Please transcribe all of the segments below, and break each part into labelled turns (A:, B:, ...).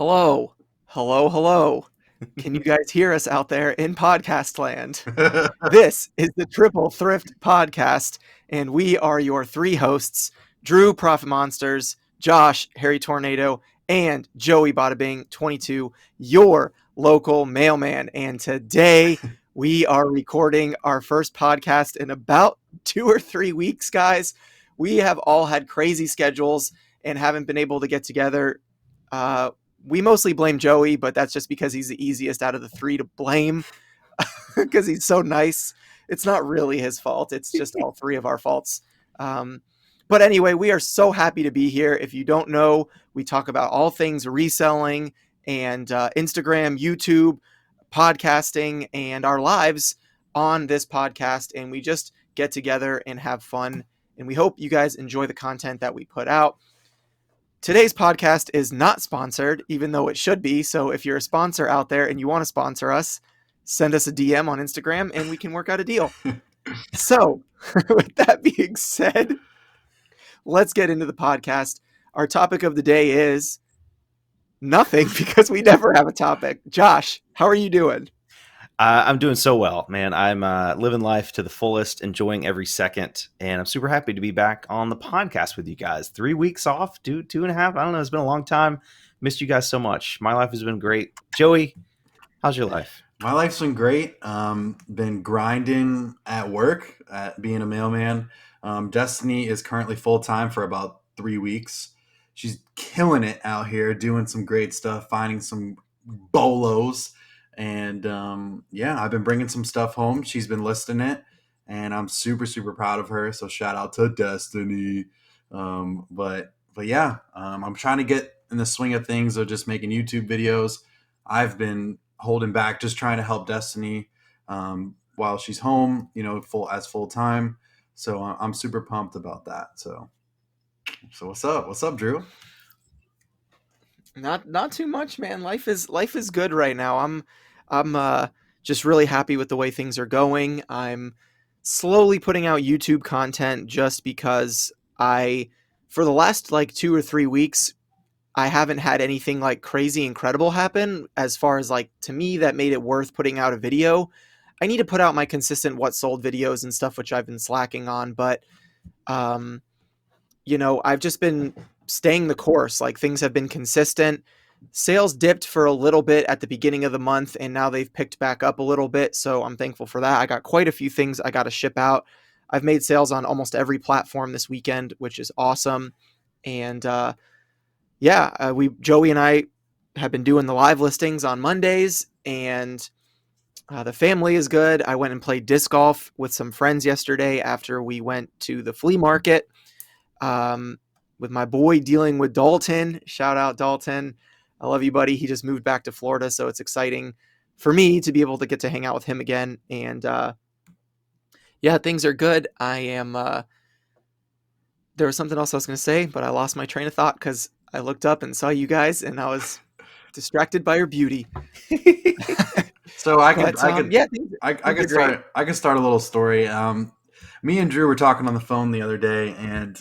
A: Hello. Hello, hello. Can you guys hear us out there in podcast land? This is the Triple Thrift Podcast, and we are your three hosts, Drew Profit Monsters, Josh Harry Tornado, and Joey Bada Bing 22, your local mailman. And today we are recording our first podcast in about 2 or 3 weeks, guys. We have all had crazy schedules and haven't been able to get together. We mostly blame Joey, but that's just because he's the easiest out of the three to blame because he's so nice. It's not really his fault. It's just all three of our faults. But anyway, we are so happy to be here. If you don't know, we talk about all things reselling and Instagram, YouTube, podcasting, and our lives on this podcast. And we just get together and have fun. And we hope you guys enjoy the content that we put out. Today's podcast is not sponsored, even though it should be. So if you're a sponsor out there and you want to sponsor us, send us a DM on Instagram and we can work out a deal. So with that being said, let's get into the podcast. Our topic of the day is nothing because we never have a topic. Josh, how are you doing?
B: I'm doing so well, man. I'm living life to the fullest, enjoying every second, and I'm super happy to be back on the podcast with you guys. 3 weeks off, two and a half. I don't know. It's been a long time. Missed you guys so much. My life has been great. Joey, how's your life?
C: My life's been great. Been grinding at work, at being a mailman. Destiny is currently full time for about 3 weeks. She's killing it out here, doing some great stuff, finding some bolos. And I've been bringing some stuff home. She's been listing it, and I'm super, super proud of her. So shout out to Destiny. I'm trying to get in the swing of things of just making YouTube videos. I've been holding back, just trying to help Destiny while she's home, full time. So I'm super pumped about that. So what's up? What's up, Drew?
A: Not too much, man. Life is good right now. I'm just really happy with the way things are going. I'm slowly putting out YouTube content just because for the last like 2 or 3 weeks, I haven't had anything like crazy incredible happen as far as like to me that made it worth putting out a video. I need to put out my consistent what sold videos and stuff, which I've been slacking on, but I've just been staying the course. Like things have been consistent. Sales dipped for a little bit at the beginning of the month, and now they've picked back up a little bit. So I'm thankful for that. I got quite a few things I got to ship out. I've made sales on almost every platform this weekend, which is awesome. And Joey and I have been doing the live listings on Mondays, and the family is good. I went and played disc golf with some friends yesterday after we went to the flea market. With my boy dealing with Dalton. Shout out Dalton. I love you, buddy. He just moved back to Florida, so it's exciting for me to be able to get to hang out with him again. And things are good. There was something else I was going to say, but I lost my train of thought because I looked up and saw you guys, and I was distracted by your beauty.
C: So I can start a little story. Me and Drew were talking on the phone the other day, and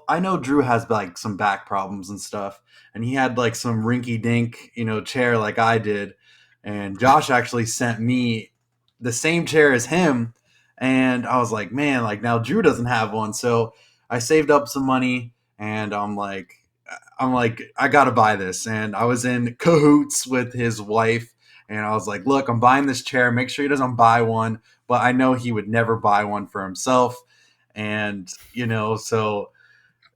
C: I know Drew has like some back problems and stuff, and he had like some rinky dink, chair like I did. And Josh actually sent me the same chair as him. And I was like, man, like now Drew doesn't have one. So I saved up some money, and I'm like, I got to buy this. And I was in cahoots with his wife, and I was like, look, I'm buying this chair. Make sure he doesn't buy one. But I know he would never buy one for himself. And, so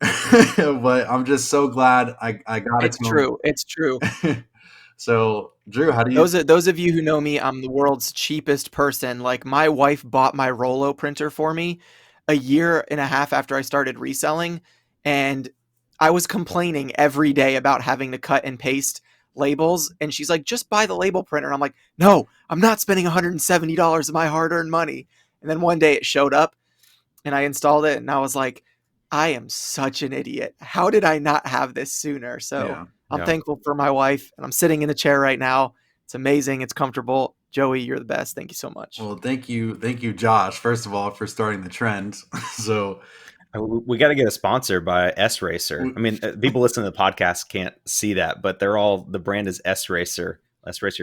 C: but I'm just so glad I got it.
A: It's true.
C: So Drew, how do you
A: those of you who know me, I'm the world's cheapest person. Like my wife bought my Rollo printer for me a year and a half after I started reselling, and I was complaining every day about having to cut and paste labels, and she's like, just buy the label printer. And I'm like, no, I'm not spending $170 of my hard-earned money. And then one day it showed up and I installed it, and I was like, I am such an idiot. How did I not have this sooner? So I'm thankful for my wife, and I'm sitting in a chair right now. It's amazing. It's comfortable. Joey, you're the best. Thank you so much.
C: Well, thank you, Josh, first of all, for starting the trend. So
B: We got to get a sponsor by S Racer. I mean, people listening to the podcast can't see that, but the brand is S Racer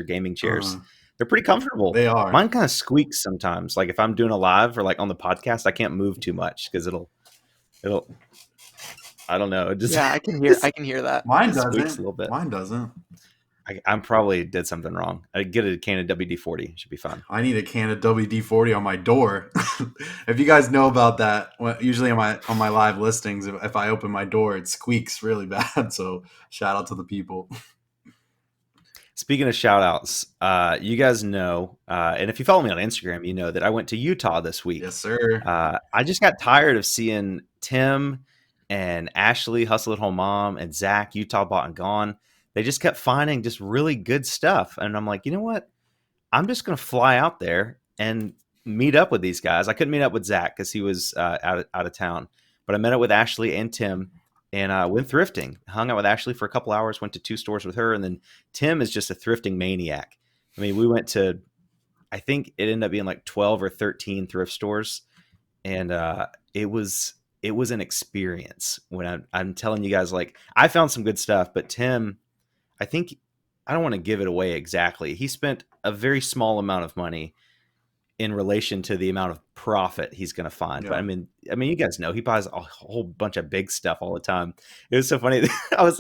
B: gaming chairs. They're pretty comfortable.
C: They are.
B: Mine kind of squeaks sometimes. Like if I'm doing a live or like on the podcast, I can't move too much because it'll, I don't know. It just,
A: Yeah, I can hear that.
C: Mine
B: squeaks
C: doesn't.
B: a little bit.
C: Mine doesn't.
B: I probably did something wrong. I get a can of WD-40. Should be fine.
C: I need a can of WD-40 on my door. If you guys know about that, usually on my live listings, if I open my door, it squeaks really bad. So shout out to the people.
B: Speaking of shout outs, you guys know, and if you follow me on Instagram, you know that I went to Utah this week.
C: Yes, sir.
B: I just got tired of seeing Tim and Ashley, Hustle at Home Mom, and Zach, Utah Bought and Gone. They just kept finding just really good stuff. And I'm like, you know what? I'm just going to fly out there and meet up with these guys. I couldn't meet up with Zach because he was out of town, but I met up with Ashley and Tim and went thrifting. Hung out with Ashley for a couple hours, went to 2 stores with her. And then Tim is just a thrifting maniac. I mean, we went to, I think it ended up being like 12 or 13 thrift stores. And it was an experience when I'm telling you guys, like, I found some good stuff, but Tim, I think, I don't want to give it away exactly. He spent a very small amount of money in relation to the amount of profit he's going to find. Yeah. But I mean, you guys know he buys a whole bunch of big stuff all the time. It was so funny. I was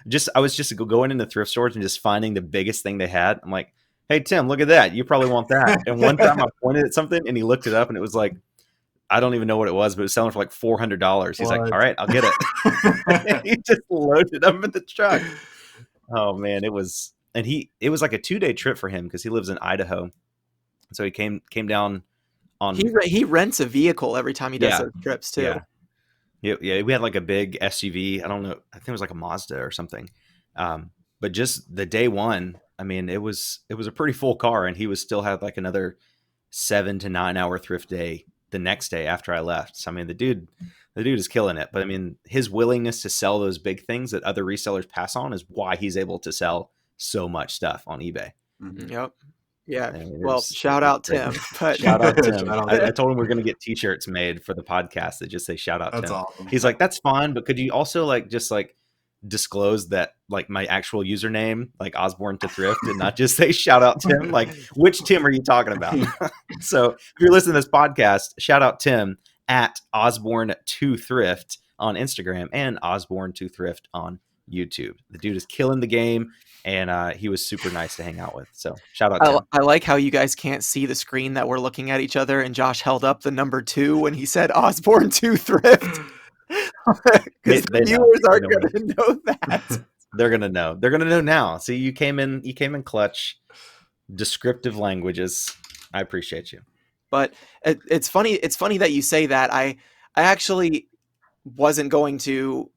B: just going into thrift stores and just finding the biggest thing they had. I'm like, hey, Tim, look at that. You probably want that. And one time I pointed at something and he looked it up and it was like, I don't even know what it was, but it was selling for like $400. He's like, all right, I'll get it. He just loaded them in the truck. Oh man, it was like a 2-day trip for him because he lives in Idaho. So he came down on.
A: He rents a vehicle every time he does those trips too.
B: Yeah. We had like a big SUV. I don't know. I think it was like a Mazda or something. But just the day one, I mean, it was a pretty full car, and he still had like another 7 to 9 hour thrift day the next day after I left. So I mean, the dude is killing it. But I mean, his willingness to sell those big things that other resellers pass on is why he's able to sell so much stuff on eBay.
A: Mm-hmm. Yep. Yeah. Well, shout out Tim. But
B: shout out Tim. I told him we're going to get T-shirts made for the podcast that just say shout out Tim.
C: That's awesome.
B: He's like, that's fine, but could you also just disclose that like my actual username, like Osborne to Thrift, and not just say shout out Tim? Like, which Tim are you talking about? So if you're listening to this podcast, shout out Tim at Osborne to Thrift on Instagram and Osborne to Thrift on YouTube. The dude is killing the game, and he was super nice to hang out with. So shout out Tim.
A: I like how you guys can't see the screen that we're looking at each other, and Josh held up the number 2 when he said Osborne to Thrift. Because the viewers aren't going to know that.
B: They're going to know. They're going to know now. See, you came in clutch. Descriptive languages. I appreciate you.
A: But it's funny. It's funny that you say that. I actually wasn't going to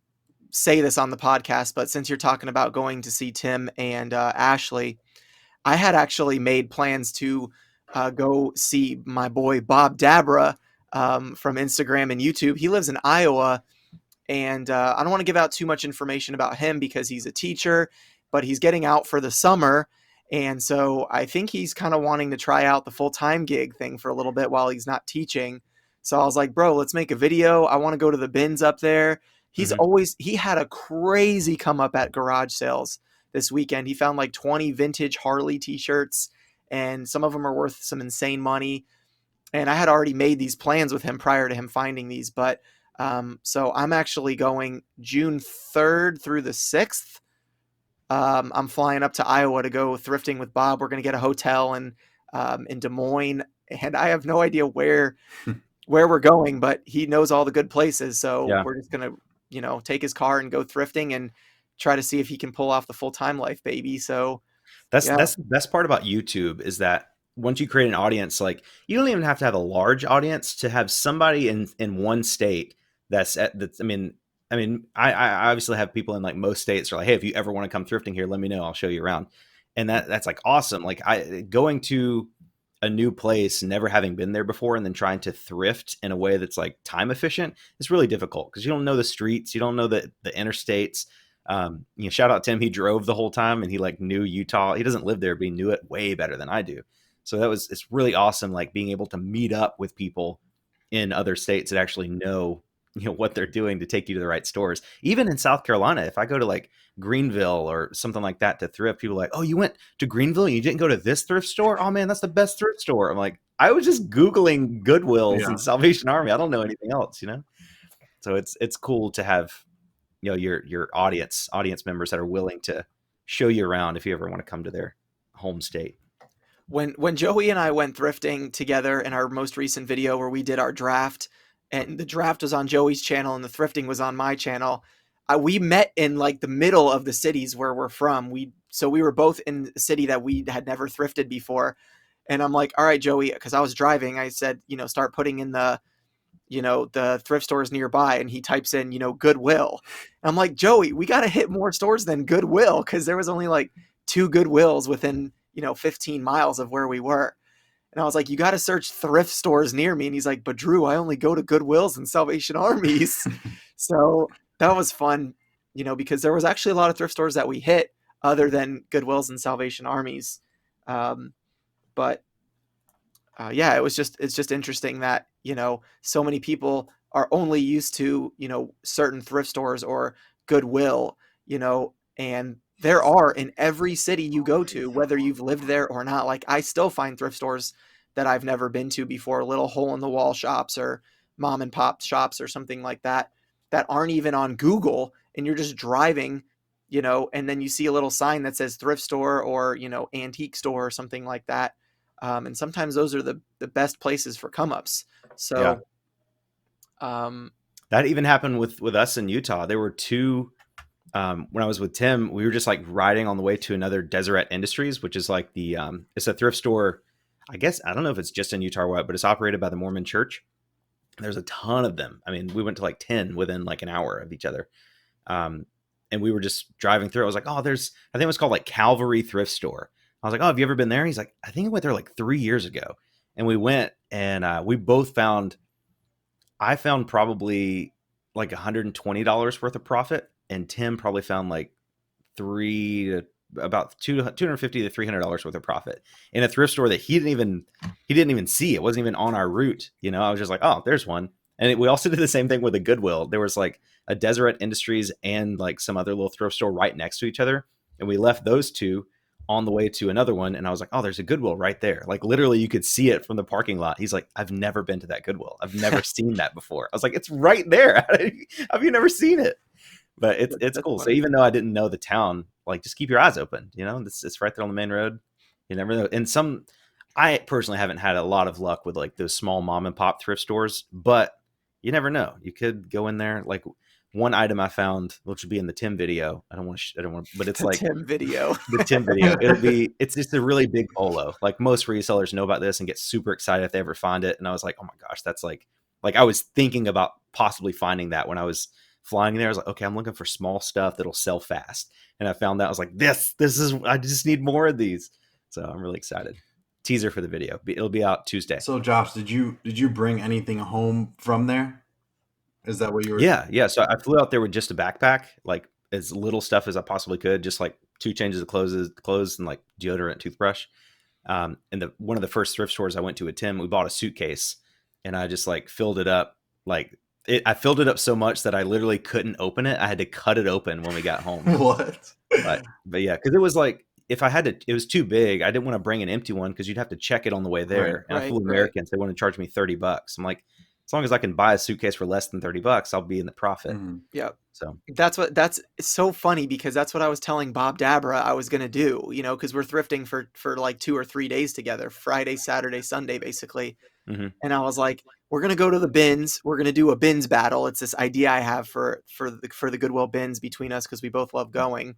A: say this on the podcast, but since you're talking about going to see Tim and Ashley, I had actually made plans to go see my boy Bob Dabra from Instagram and YouTube. He lives in Iowa, and I don't want to give out too much information about him because he's a teacher, but he's getting out for the summer. And so I think he's kind of wanting to try out the full-time gig thing for a little bit while he's not teaching. So I was like, bro, let's make a video. I want to go to the bins up there. He had a crazy come up at garage sales this weekend. He found like 20 vintage Harley t-shirts, and some of them are worth some insane money. And I had already made these plans with him prior to him finding these. But so I'm actually going June 3rd through the 6th. I'm flying up to Iowa to go thrifting with Bob. We're going to get a hotel in Des Moines, and I have no idea where we're going, but he knows all the good places. So we're just going to, take his car and go thrifting and try to see if he can pull off the full-time life, baby. So
B: that's the best part about YouTube is that once you create an audience, like you don't even have to have a large audience to have somebody in one state that's I mean, I obviously have people in like most states are like, hey, if you ever want to come thrifting here, let me know. I'll show you around. And that's like awesome. Like going to a new place, never having been there before, and then trying to thrift in a way that's like time efficient is really difficult because you don't know the streets, you don't know the interstates. Shout out Tim. He drove the whole time and he like knew Utah. He doesn't live there, but he knew it way better than I do. So it's really awesome. Like being able to meet up with people in other states that actually know what they're doing to take you to the right stores. Even in South Carolina, if I go to like Greenville or something like that to thrift, people are like, oh, you went to Greenville and you didn't go to this thrift store? Oh man, that's the best thrift store. I'm like, I was just Googling Goodwills and Salvation Army. I don't know anything else, So it's cool to have, your audience members that are willing to show you around if you ever want to come to their home state.
A: When Joey and I went thrifting together in our most recent video where we did our draft, and the draft was on Joey's channel and the thrifting was on my channel, we met in like the middle of the cities where we're from. We were both in a city that we had never thrifted before. And I'm like, all right, Joey, because I was driving, I said, start putting in the thrift stores nearby. And he types in, Goodwill. And I'm like, Joey, we got to hit more stores than Goodwill, because there was only like 2 Goodwills within 15 miles of where we were. And I was like, you got to search thrift stores near me. And he's like, but Drew, I only go to Goodwills and Salvation Armies. So that was fun, because there was actually a lot of thrift stores that we hit other than Goodwills and Salvation Armies. But yeah, it's just interesting that, so many people are only used to, certain thrift stores or Goodwill, and there are in every city you go to, whether you've lived there or not. Like, I still find thrift stores that I've never been to before, little hole in the wall shops or mom and pop shops or something like that aren't even on Google, and you're just driving, and then you see a little sign that says thrift store or, antique store or something like that. And sometimes those are the best places for come ups. So,
B: that even happened with us in Utah. There were 2, when I was with Tim, we were just like riding on the way to another Deseret Industries, which is like it's a thrift store. I guess, I don't know if it's just in Utah or what, but it's operated by the Mormon Church. There's a ton of them. I mean, we went to like 10 within like an hour of each other. And we were just driving through. I was like, oh, I think it was called like Calvary Thrift Store. I was like, oh, have you ever been there? He's like, I think I went there like 3 years ago. And we went, and we both I found probably like $120 worth of profit. And Tim probably found like about $250 to $300 worth of profit in a thrift store that he didn't even see. It wasn't even on our route. I was just like, oh, there's one. And we also did the same thing with a Goodwill. There was like a Deseret Industries and like some other little thrift store right next to each other. And we left those 2 on the way to another one. And I was like, oh, there's a Goodwill right there. Like literally you could see it from the parking lot. He's like, I've never been to that Goodwill. I've never seen that before. I was like, it's right there. Have you never seen it? But it's cool. Funny. So even though I didn't know the town, like, just keep your eyes open. It's right there on the main road. You never know. And I personally haven't had a lot of luck with like those small mom and pop thrift stores, but you never know. You could go in there. Like, one item I found, which would be in the Tim video. I don't want, but it's like
A: Tim video.
B: The Tim video. It's just a really big polo. Like, most resellers know about this and get super excited if they ever find it. And I was like, oh my gosh, that's like I was thinking about possibly finding that when I was flying there. I was like, okay, I'm looking for small stuff that'll sell fast. And I found that. I was like, this is, I just need more of these. So I'm really excited. Teaser for the video. It'll be out Tuesday.
C: So Josh, did you bring anything home from there? Is that what you were?
B: Yeah. So I flew out there with just a backpack, like as little stuff as I possibly could, just like 2 changes of clothes and like deodorant, toothbrush. And one of the first thrift stores I went to with Tim, we bought a suitcase, and I just like filled it up. I filled it up so much that I literally couldn't open it. I had to cut it open when we got home.
C: What?
B: But yeah, because it was like, if I had to, it was too big. I didn't want to bring an empty one because you'd have to check it on the way there. And I flew Americans. They want to charge me $30. I'm like, as long as I can buy a suitcase for less than $30, I'll be in the profit.
C: Mm-hmm.
A: Yeah.
B: So
A: that's so funny, because that's what I was telling Bob Dabra I was going to do, because we're thrifting for like 2 or 3 days together, Friday, Saturday, Sunday, basically.
B: Mm-hmm.
A: And I was like, we're going to go to the bins. We're going to do a bins battle. It's this idea I have for the Goodwill bins between us, because we both love going.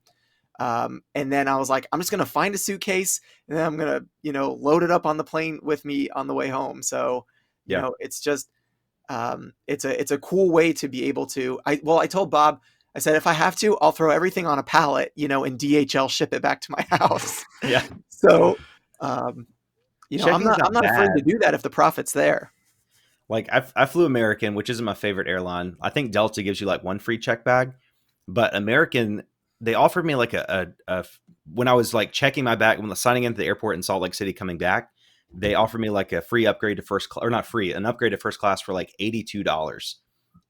A: And then I was like, I'm just going to find a suitcase, and then I'm going to, load it up on the plane with me on the way home. So, it's just, it's a cool way to be able to, I told Bob, I said, if I have to, I'll throw everything on a pallet, and DHL ship it back to my house.
B: Yeah.
A: So, I'm not afraid to do that if the profit's there.
B: Like, I flew American, which isn't my favorite airline. I think Delta gives you like 1 free check bag, but American, they offered me like when I was like checking my bag, when I was signing into the airport in Salt Lake City coming back, they offered me like a free upgrade to first class, or not free, an upgrade to first class for like $82.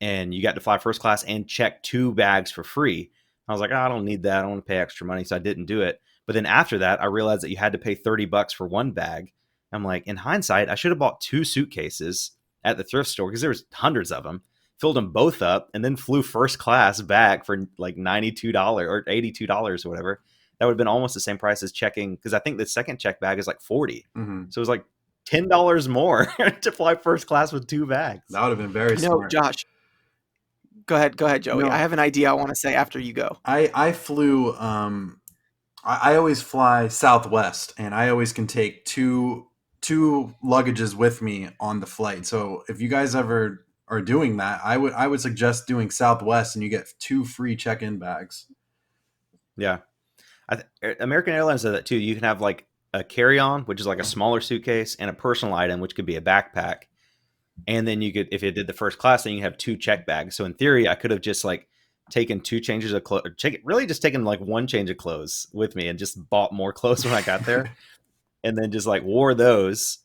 B: and you got to fly first class and check 2 bags for free. I was like, oh, I don't need that. I don't want to pay extra money. So I didn't do it. But then after that, I realized that you had to pay $30 for 1 bag. I'm like, in hindsight, I should have bought 2 suitcases at the thrift store because there was hundreds of them, filled them both up, and then flew first class back for like $92 or $82 or whatever. That would have been almost the same price as checking, because I think the second check bag is like $40. So it was like $10 more to fly first class with 2 bags.
C: That would have been very
A: No,
C: smart.
A: Josh, go ahead, Joey.
C: No.
A: I have an idea I want to say after you go.
C: I flew. I always fly Southwest, and I always can take two luggages with me on the flight. So if you guys ever are doing that, I would suggest doing Southwest, and you get 2 free check-in bags.
B: Yeah. American Airlines does that too. You can have like a carry-on, which is like a smaller suitcase, and a personal item, which could be a backpack. And then you could, if you did the first class, then you have 2 check bags. So in theory, I could have just like taken 2 changes of clothes, really just taken like 1 change of clothes with me and just bought more clothes when I got there. And then just like wore those,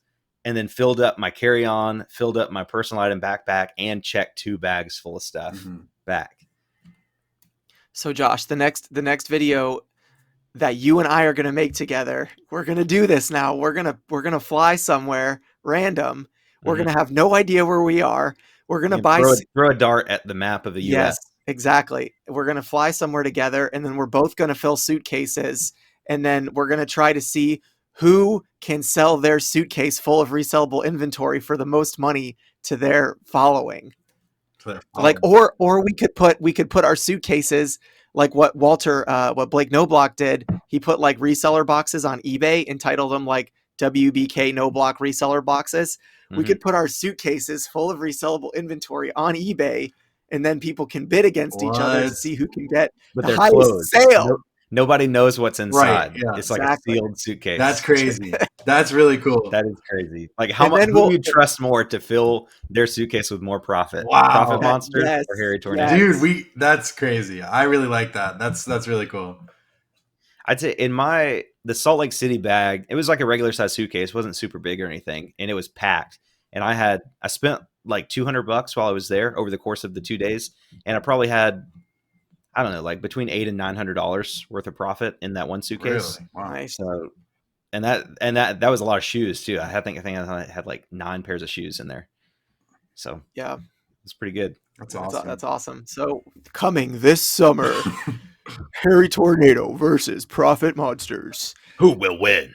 B: and then filled up my carry-on, filled up my personal item backpack, and checked 2 bags full of stuff back.
A: So Josh, the next video that you and I are going to make together, we're going to do this now. We're going to fly somewhere random. We're going to have no idea where we are. We're going to buy
B: throw a dart at the map of the US.
A: Yes, exactly. We're going to fly somewhere together, and then we're both going to fill suitcases, and then we're going to try to see who can sell their suitcase full of resellable inventory for the most money to their following. Like, or we could put our suitcases, like what Blake Knobloch did. He put like reseller boxes on eBay, entitled them like WBK Knobloch reseller boxes. We could put our suitcases full of resellable inventory on eBay, and then people can bid against each other to see who can get the highest sale.
B: Nobody knows what's inside. Right,
C: yeah,
B: it's like a sealed suitcase.
C: That's crazy. That's really cool.
B: That is crazy. Like who do you trust more to fill their suitcase with more profit?
C: Wow.
B: Profit Monster or Hairy Tornado?
C: Dude, that's crazy. I really like that. That's really cool.
B: I'd say in the Salt Lake City bag, it was like a regular size suitcase. It wasn't super big or anything, and it was packed. And I spent like $200 while I was there over the course of the 2 days, and I probably had, I don't know, like between $800 and $900 worth of profit in that one suitcase.
C: Really? Wow.
A: Nice.
B: So, and that was a lot of shoes too. I think I had like 9 pairs of shoes in there. So
A: yeah,
B: it's pretty good.
C: That's awesome.
A: That's awesome. So coming this summer, Hairy Tornado versus Profit Monsters.
B: Who will win?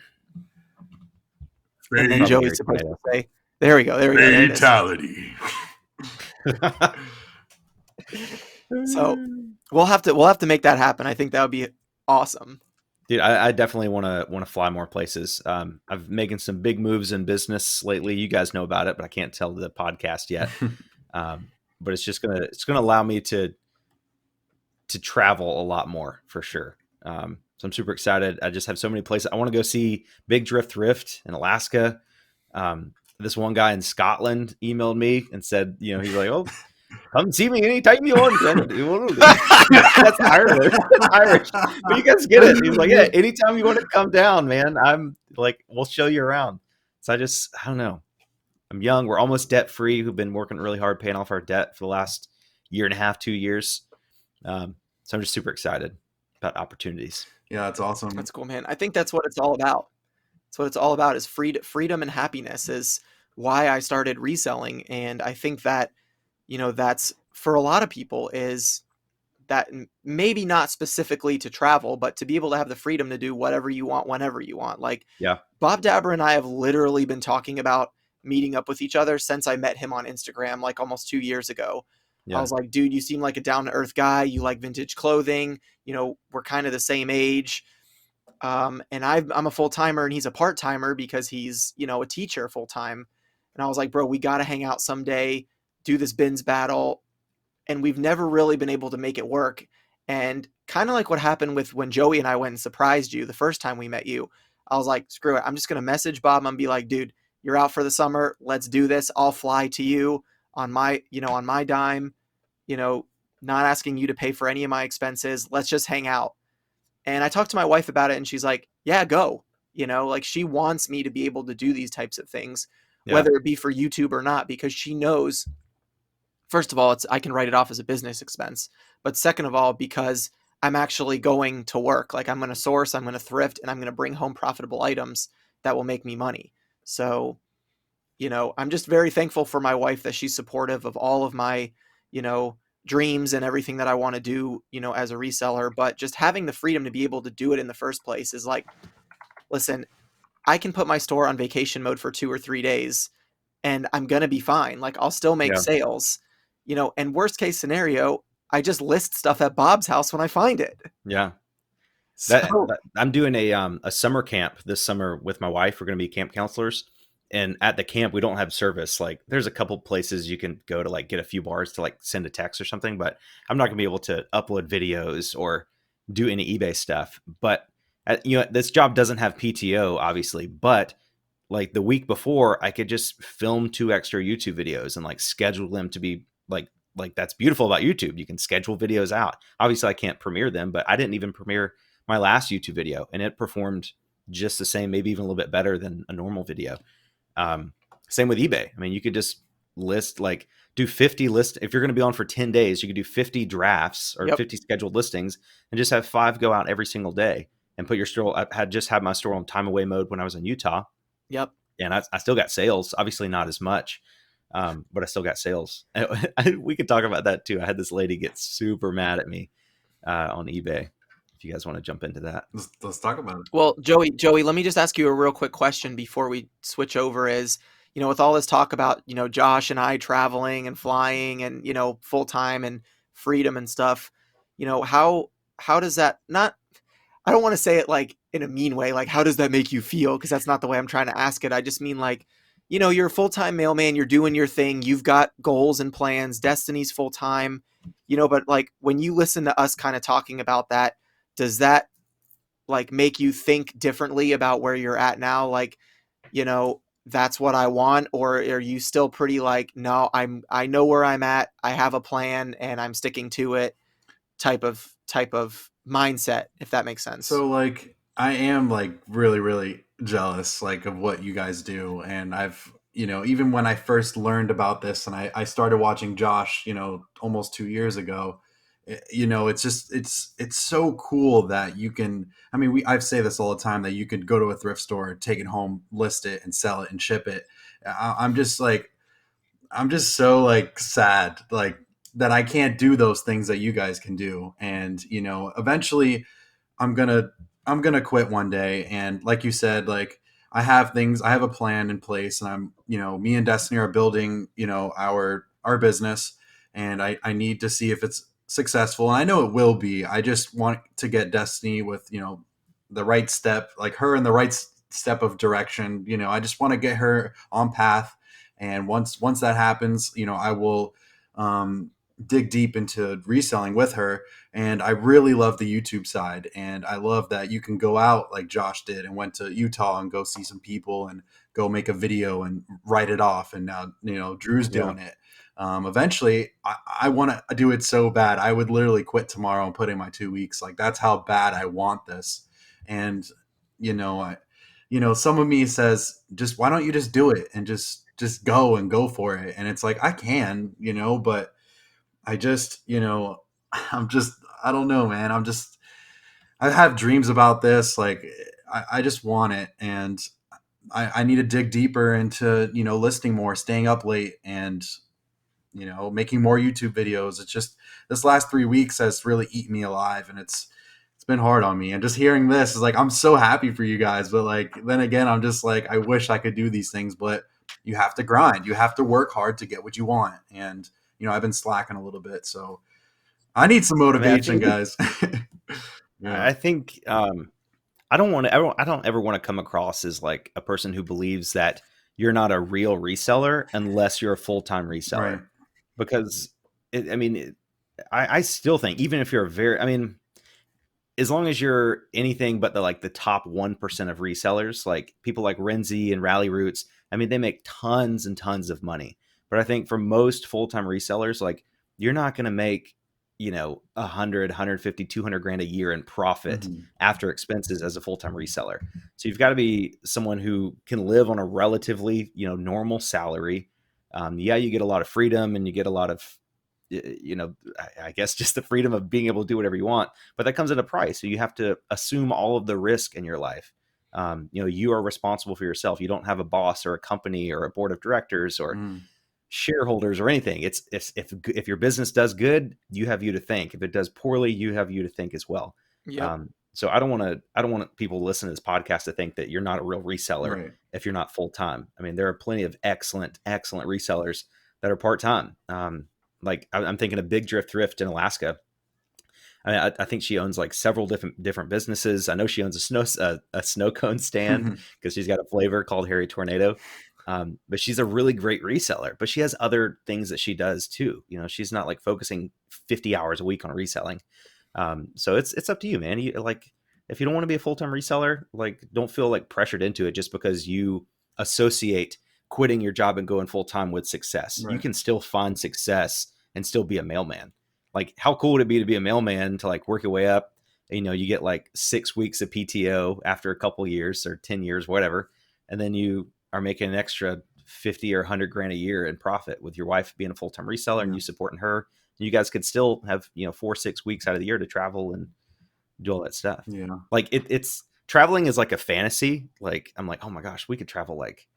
A: And then Joey's supposed to say, "There we go. There we go.
C: Fatality."
A: So we'll have to make that happen. I think that would be awesome.
B: Dude, I definitely want to fly more places. I've making some big moves in business lately. You guys know about it, but I can't tell the podcast yet. But it's gonna allow me to travel a lot more for sure. So I'm super excited. I just have so many places. I want to go see Big Drift Thrift in Alaska. This one guy in Scotland emailed me and said, he's like, "Oh, come see me anytime you want." That's Irish. That's Irish. But you guys get it. He's like, "Yeah, anytime you want to come down, man. I'm like, we'll show you around." So I don't know. I'm young. We're almost debt free. We've been working really hard paying off our debt for the last 1.5, 2 years. So I'm just super excited about opportunities.
C: Yeah, that's awesome.
A: That's cool, man. I think that's what it's all about. That's what it's all about, is freedom and happiness is why I started reselling. And I think that, that's for a lot of people, is that maybe not specifically to travel, but to be able to have the freedom to do whatever you want, whenever you want. Like,
B: yeah,
A: Bob Dabber and I have literally been talking about meeting up with each other since I met him on Instagram, like almost 2 years ago. Yeah. I was like, dude, you seem like a down to earth guy. You like vintage clothing. We're kind of the same age. And I'm a full timer and he's a part timer because he's, a teacher full time. And I was like, bro, we got to hang out someday, do this bins battle. And we've never really been able to make it work. And kind of like what happened with when Joey and I went and surprised you the first time we met you, I was like, screw it. I'm just going to message Bob and be like, dude, you're out for the summer. Let's do this. I'll fly to you on my dime, not asking you to pay for any of my expenses. Let's just hang out. And I talked to my wife about it and she's like, yeah, go, like she wants me to be able to do these types of things, whether it be for YouTube or not, because she knows first of all, I can write it off as a business expense. But second of all, because I'm actually going to work. Like I'm going to source, I'm going to thrift, and I'm going to bring home profitable items that will make me money. So, I'm just very thankful for my wife that she's supportive of all of my, you know, dreams and everything that I want to do, as a reseller. But just having the freedom to be able to do it in the first place is like, listen, I can put my store on vacation mode for 2 or 3 days and I'm going to be fine. Like I'll still make
B: Yeah.
A: sales, and worst case scenario, I just list stuff at Bob's house when I find it.
B: Yeah.
A: So
B: I'm doing a summer camp this summer with my wife. We're going to be camp counselors, and at the camp we don't have service. Like there's a couple places you can go to like get a few bars to like send a text or something, but I'm not going to be able to upload videos or do any eBay stuff. But this job doesn't have PTO obviously, but like the week before I could just film 2 extra YouTube videos and like schedule them to be like that's beautiful about YouTube. You can schedule videos out. Obviously I can't premiere them, but I didn't even premiere my last YouTube video and it performed just the same, maybe even a little bit better than a normal video. Same with eBay. I mean, you could just list like do 50 list. If you're going to be on for 10 days, you could do 50 drafts or
A: Yep.
B: 50 scheduled listings and just have 5 go out every single day and put your store. I had just had my store on time away mode when I was in Utah.
A: Yep.
B: And I still got sales, obviously not as much, but I still got sales. We could talk about that too. I had this lady get super mad at me on eBay. If you guys want to jump into that.
C: Let's talk about it.
A: Well, Joey, let me just ask you a real quick question before we switch over is, with all this talk about, Josh and I traveling and flying and, full time and freedom and stuff, how does that not, I don't want to say it like in a mean way, like how does that make you feel? Because that's not the way I'm trying to ask it. I just mean like, you're a full-time mailman, you're doing your thing, you've got goals and plans, Destiny's full-time, but like when you listen to us kind of talking about that, does that like make you think differently about where you're at now? Like, that's what I want, or are you still pretty like, no, I know where I'm at, I have a plan and I'm sticking to it type of mindset, if that makes sense?
C: So like I am like really really jealous like of what you guys do, and I've even when I first learned about this and I started watching Josh almost 2 years ago, it's just it's so cool that you can, I mean, I say this all the time, that you could go to a thrift store, take it home, list it and sell it and ship it. I'm just like, I'm just so like sad like that I can't do those things that you guys can do. And eventually I'm gonna I'm gonna quit one day. And like you said, like I have a plan in place, and I'm me and Destiny are building our business, and I need to see if it's successful. And I know it will be. I just want to get Destiny with the right step, like her in the right step of direction. I just want to get her on path. And once that happens, I will dig deep into reselling with her. And I really love the YouTube side. And I love that you can go out like Josh did and went to Utah and go see some people and go make a video and write it off. And now, Drew's doing it. Eventually, I want to do it so bad. I would literally quit tomorrow and put in my 2 weeks. Like that's how bad I want this. And, some of me says, just why don't you just do it and just go for it. And it's like, I can, but I just, I don't know, man. I have dreams about this. Like, I just want it. And I need to dig deeper into, listing more, staying up late, and, making more YouTube videos. It's just, this last 3 weeks has really eaten me alive, and it's been hard on me. And just hearing this is like, I'm so happy for you guys. But like, then again, I'm just like, I wish I could do these things, but you have to grind. You have to work hard to get what you want. And, I've been slacking a little bit. So I need some
B: I mean,
C: motivation, guys.
B: I think I don't ever want to come across as like a person who believes that you're not a real reseller unless you're a full-time reseller.
C: Right.
B: Because I still think even if you're as long as you're anything but the top 1% of resellers, like people like Renzi and Rally Roots, they make tons and tons of money. But I think for most full-time resellers, like you're not going to make, 100, 150, 200 grand a year in profit after expenses as a full-time reseller. So you've got to be someone who can live on a relatively, normal salary, Yeah, you get a lot of freedom and you get a lot of, I guess just the freedom of being able to do whatever you want, but that comes at a price. So you have to assume all of the risk in your life. You are responsible for yourself. You don't have a boss or a company or a board of directors or shareholders or anything. It's if your business does good, you have you to thank. If it does poorly, you have you to thank as well.
A: Yep.
B: So I don't want people to listen to this podcast to think that you're not a real reseller
C: Right.
B: if you're not full time. I mean, there are plenty of excellent resellers that are part time. Like I'm thinking of Big Drift Thrift in Alaska. I think she owns like several different businesses. I know she owns a snow cone stand because she's got a flavor called Harry Tornado. But she's a really great reseller. But she has other things that she does too. She's not like focusing 50 hours a week on reselling. So it's up to you, man. If you don't want to be a full-time reseller, like don't feel like pressured into it just because you associate quitting your job and going full-time with success.
C: Right.
B: You can still find success and still be a mailman. Like how cool would it be to be a mailman, to like work your way up? You get like 6 weeks of PTO after a couple years or 10 years, whatever. And then you are making an extra 50 or 100 grand a year in profit with your wife being a full-time reseller and you supporting her. You guys could still have 4-6 weeks out of the year to travel and do all that stuff.
C: Yeah.
B: Like it's traveling is like a fantasy. Like I'm like, oh my gosh, we could travel like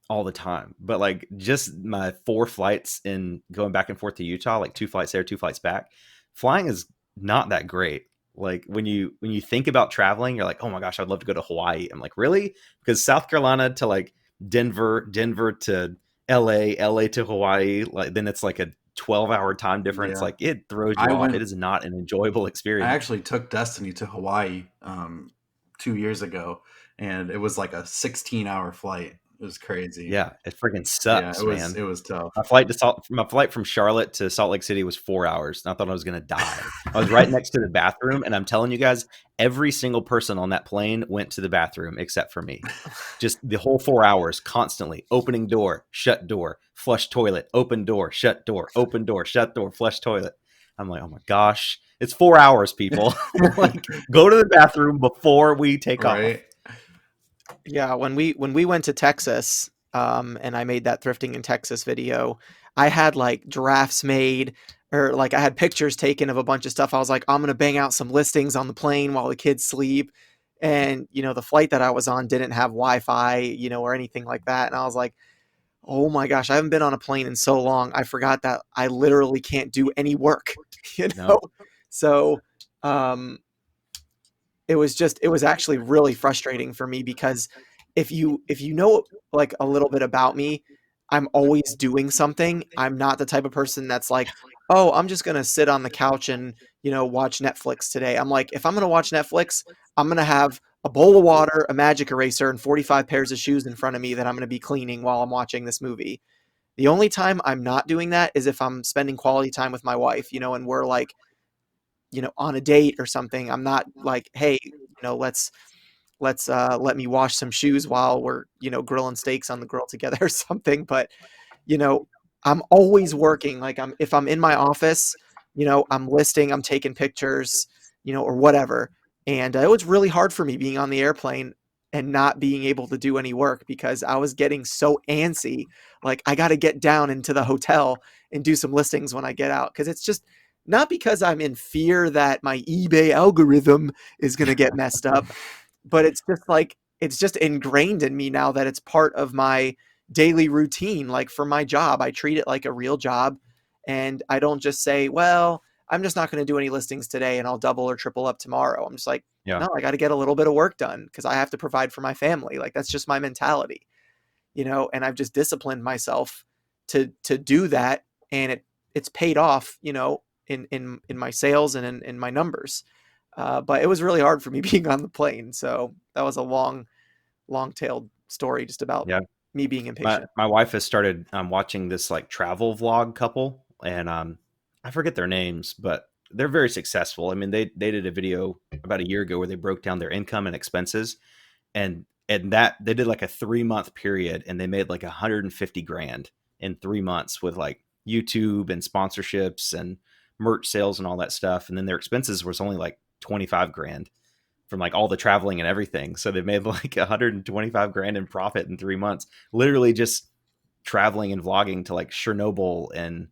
B: all the time. But like just my 4 flights in going back and forth to Utah, like 2 flights there, 2 flights back, flying is not that great. Like when you think about traveling, you're like, oh my gosh, I'd love to go to Hawaii. I'm like, really? Because South Carolina to like Denver to LA to Hawaii, like then it's like a 12-hour time difference.
C: Yeah.
B: Like it throws you off. It is not an enjoyable
C: I
B: experience.
C: actually took Destiny to Hawaii 2 years ago, and it was like a 16-hour flight. It was crazy.
B: Yeah, it freaking sucks, man.
C: It was tough.
B: My flight from Charlotte to Salt Lake City was 4 hours. And I thought I was gonna die. I was right next to the bathroom, and I'm telling you guys, every single person on that plane went to the bathroom except for me. Just the whole 4 hours, constantly opening door, shut door, flush toilet, open door, shut door, open door, shut door, flush toilet. I'm like, oh my gosh, it's 4 hours, people. Like, go to the bathroom before we take off.
A: Yeah, when we went to Texas, and I made that thrifting in Texas video, I had like drafts made, or like I had pictures taken of a bunch of stuff. I was like, I'm gonna bang out some listings on the plane while the kids sleep. And the flight that I was on didn't have Wi-Fi, or anything like that. And I was like, oh my gosh, I haven't been on a plane in so long. I forgot that I literally can't do any work,
B: No.
A: So, it was actually really frustrating for me because if you know like a little bit about me, I'm always doing something. I'm not the type of person that's like, oh, I'm just gonna sit on the couch and watch Netflix today. I'm like, if I'm gonna watch Netflix, I'm gonna have a bowl of water, a magic eraser, and 45 pairs of shoes in front of me that I'm gonna be cleaning while I'm watching this movie. The only time I'm not doing that is if I'm spending quality time with my wife, and we're like, on a date or something. I'm not like, hey, let's let me wash some shoes while we're, grilling steaks on the grill together or something. But, I'm always working. Like if I'm in my office, I'm listing, I'm taking pictures, or whatever. And it was really hard for me being on the airplane and not being able to do any work because I was getting so antsy. Like I got to get down into the hotel and do some listings when I get out. Cause it's just not because I'm in fear that my eBay algorithm is going to get messed up, but it's just like, it's just ingrained in me now that it's part of my daily routine. Like for my job, I treat it like a real job. And I don't just say, well, I'm just not going to do any listings today and I'll double or triple up tomorrow. I'm just like, no, I got to get a little bit of work done because I have to provide for my family. Like that's just my mentality, and I've just disciplined myself to do that. And it's paid off, in my sales and in my numbers. But it was really hard for me being on the plane. So that was a long-tailed story just about me being impatient.
B: My wife has started watching this like travel vlog couple, and I forget their names, but they're very successful. I mean, they did a video about a year ago where they broke down their income and expenses, and that they did like a 3-month period, and they made like 150 grand in 3 months with like YouTube and sponsorships and merch sales and all that stuff. And then their expenses was only like 25 grand from like all the traveling and everything. So they made like 125 grand in profit in 3 months, literally just traveling and vlogging to like Chernobyl and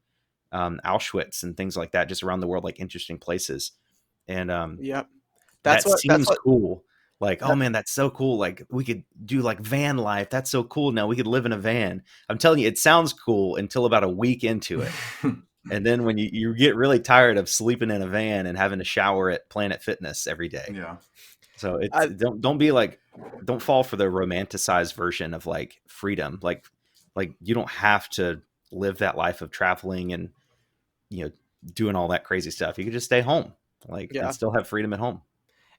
B: Auschwitz and things like that, just around the world, like interesting places. And
A: Yep.
B: that
A: That's
B: seems
A: what
B: cool. Like, oh
A: that,
B: man, that's so cool. Like we could do like van life. That's so cool. Now we could live in a van. I'm telling you, it sounds cool until about a week into it. And then when you get really tired of sleeping in a van and having to shower at Planet Fitness every day.
C: Yeah.
B: So it's
A: I,
B: don't be like, don't fall for the romanticized version of like freedom. Like you don't have to live that life of traveling and, you know, doing all that crazy stuff. You can just stay home, like, and
A: yeah.
B: still have freedom at home.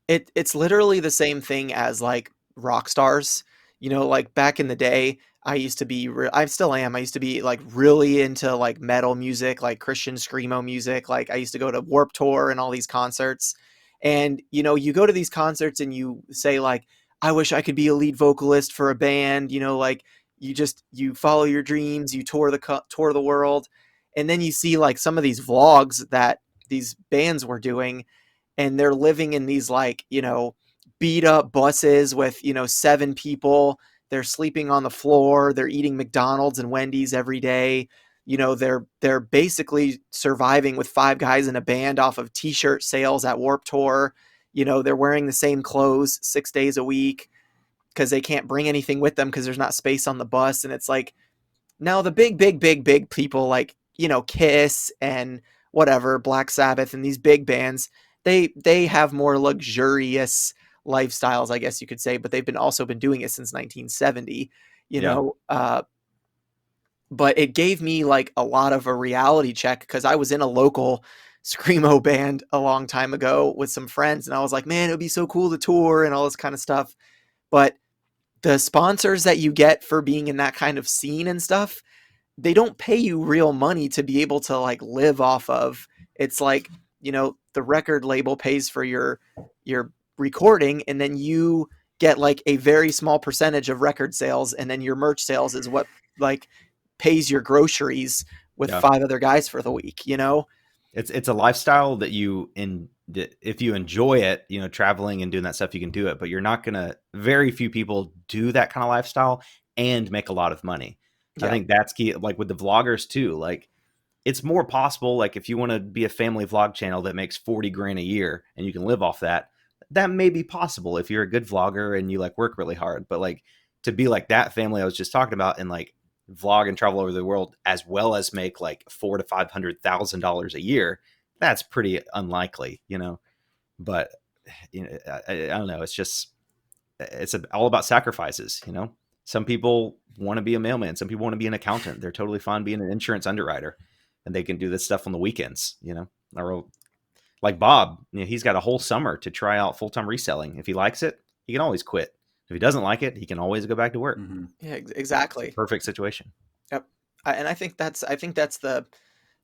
A: It's literally the same thing as like rock stars. You know, like back in the day, I used to be I still am. I used to be like really into like metal music, like Christian screamo music. Like I used to go to Warp Tour and all these concerts. And you know, you go to these concerts and you say like, I wish I could be a lead vocalist for a band, you know, like you follow your dreams, you tour the world. And then you see like some of these vlogs that these bands were doing, and they're living in these like, you know, beat up buses with, you know, 7 people. They're sleeping on the floor, they're eating McDonald's and Wendy's every day. You know, they're basically surviving with 5 guys in a band off of t-shirt sales at Warp Tour. You know, they're wearing the same clothes 6 days a week because they can't bring anything with them because there's not space on the bus. And it's like, now the big people like, you know, Kiss and whatever, Black Sabbath and these big bands, they have more luxurious lifestyles, I guess you could say, but they've been also been doing it since 1970, you
B: Yeah.
A: know. But it gave me like a lot of a reality check because I was in a local screamo band a long time ago with some friends, and I was like, man, it would be so cool to tour and all this kind of stuff. But the sponsors that you get for being in that kind of scene and stuff, they don't pay you real money to be able to like live off of. It's like, you know, the record label pays for your recording, and then you get like a very small percentage of record sales, and then your merch sales is what like pays your groceries with
B: Yeah.
A: 5 other guys for the week, you know.
B: It's a lifestyle that if you enjoy it, you know, traveling and doing that stuff, you can do it, but you're not gonna, very few people do that kind of lifestyle and make a lot of money. I
A: Yeah.
B: think that's key. Like with the vloggers too, like it's more possible. Like if you want to be a family vlog channel that makes 40 grand a year and you can live off that, that may be possible if you're a good vlogger and you like work really hard. But like to be like that family I was just talking about and like vlog and travel over the world as well as make like $400,000 to $500,000 a year, that's pretty unlikely, you know. But you know, I don't know. It's just all about sacrifices, you know. Some people want to be a mailman. Some people want to be an accountant. They're totally fine being an insurance underwriter, and they can do this stuff on the weekends, you know. Or like Bob, you know, he's got a whole summer to try out full-time reselling. If he likes it, he can always quit. If he doesn't like it, he can always go back to work.
C: Mm-hmm.
A: Yeah,
B: It's a
A: exactly.
B: perfect situation.
A: Yep. And I think that's the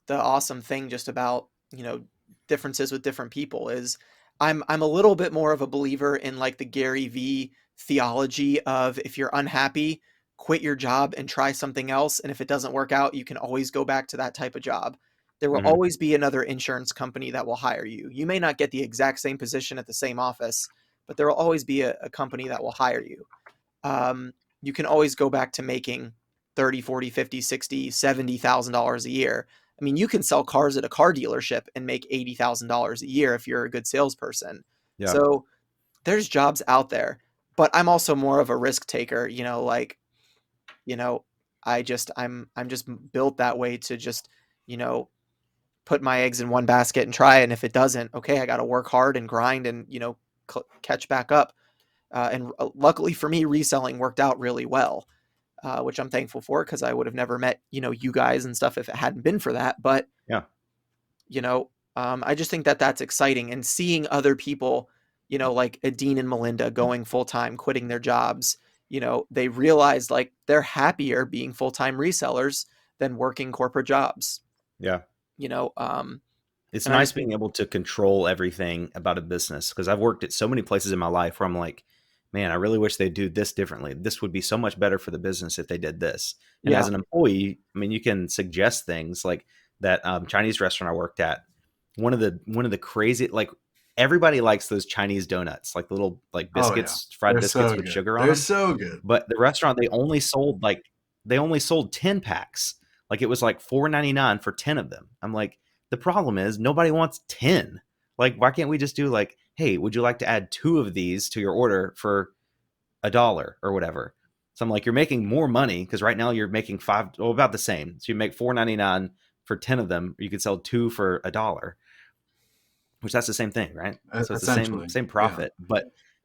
A: awesome thing just about, you know, differences with different people is I'm a little bit more of a believer in like the Gary V theology of if you're unhappy, quit your job and try something else, and if it doesn't work out, you can always go back to that type of job. There will
B: Hmm.
A: always be another insurance company that will hire you. You may not get the exact same position at the same office, but there will always be a company that will hire you. You can always go back to making 30, 40, 50, 60, $70,000 a year. I mean, you can sell cars at a car dealership and make $80,000 a year if you're a good salesperson.
B: Yeah.
A: So there's jobs out there, but I'm also more of a risk taker, you know, like, you know, I'm just built that way to just, you know, put my eggs in one basket and try it. And if it doesn't, okay, I got to work hard and grind and, you know, catch back up. And luckily for me, reselling worked out really well, which I'm thankful for because I would have never met, you know, you guys and stuff if it hadn't been for that. But,
B: Yeah.
A: you know, I just think that that's exciting, and seeing other people, you know, like Dean and Melinda going full time, quitting their jobs, you know, they realized like they're happier being full time resellers than working corporate jobs,
B: Yeah.
A: you know.
B: It's
A: And I
B: nice
A: just think,
B: being able to control everything about a business because I've worked at so many places in my life where I'm like, man, I really wish they'd do this differently. This would be so much better for the business if they did this. And
A: yeah,
B: as an employee, I mean, you can suggest things like that Chinese restaurant I worked at. One of the crazy, like, everybody likes those Chinese donuts, like little like
C: Oh yeah,
B: biscuits, fried
C: they're
B: biscuits
C: so
B: with
C: good.
B: sugar on
C: They're
B: them.
C: so good.
B: But the restaurant, they only sold like they only sold 10 packs. Like it was like $4.99 for 10 of them. I'm like, the problem is nobody wants 10. Like, why can't we just do like, hey, would you like to add 2 of these to your order for $1 or whatever? So I'm like, you're making more money because right now you're making about the same. So you make $4.99 for 10 of them. You could sell 2 for $1, which that's the same thing, right? So it's the same
C: Essentially, yeah.
B: profit,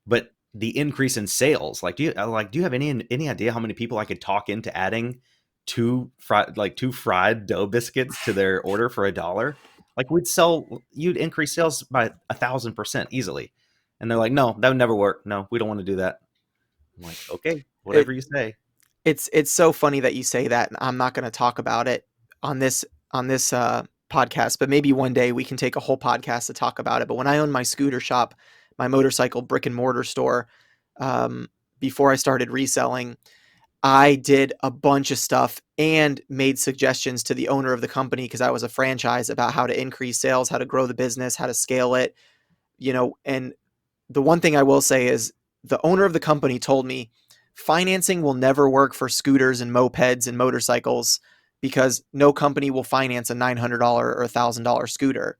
B: but the increase in sales, like, do you have any idea how many people I could talk into adding two fried dough biscuits to their order for $1? Like you'd increase sales by 1,000% easily. And they're like, no, that would never work. No, we don't want to do that. I'm like, okay,
A: It
B: whatever you say.
A: it's so funny that you say that, and I'm not going to talk about it on this podcast, but maybe one day we can take a whole podcast to talk about it. But when I owned my scooter shop, my motorcycle brick and mortar store, um, before I started reselling, I did a bunch of stuff and made suggestions to the owner of the company because I was a franchise about how to increase sales, how to grow the business, how to scale it, and the one thing I will say is the owner of the company told me financing will never work for scooters and mopeds and motorcycles because no company will finance a $900 or $1,000 scooter.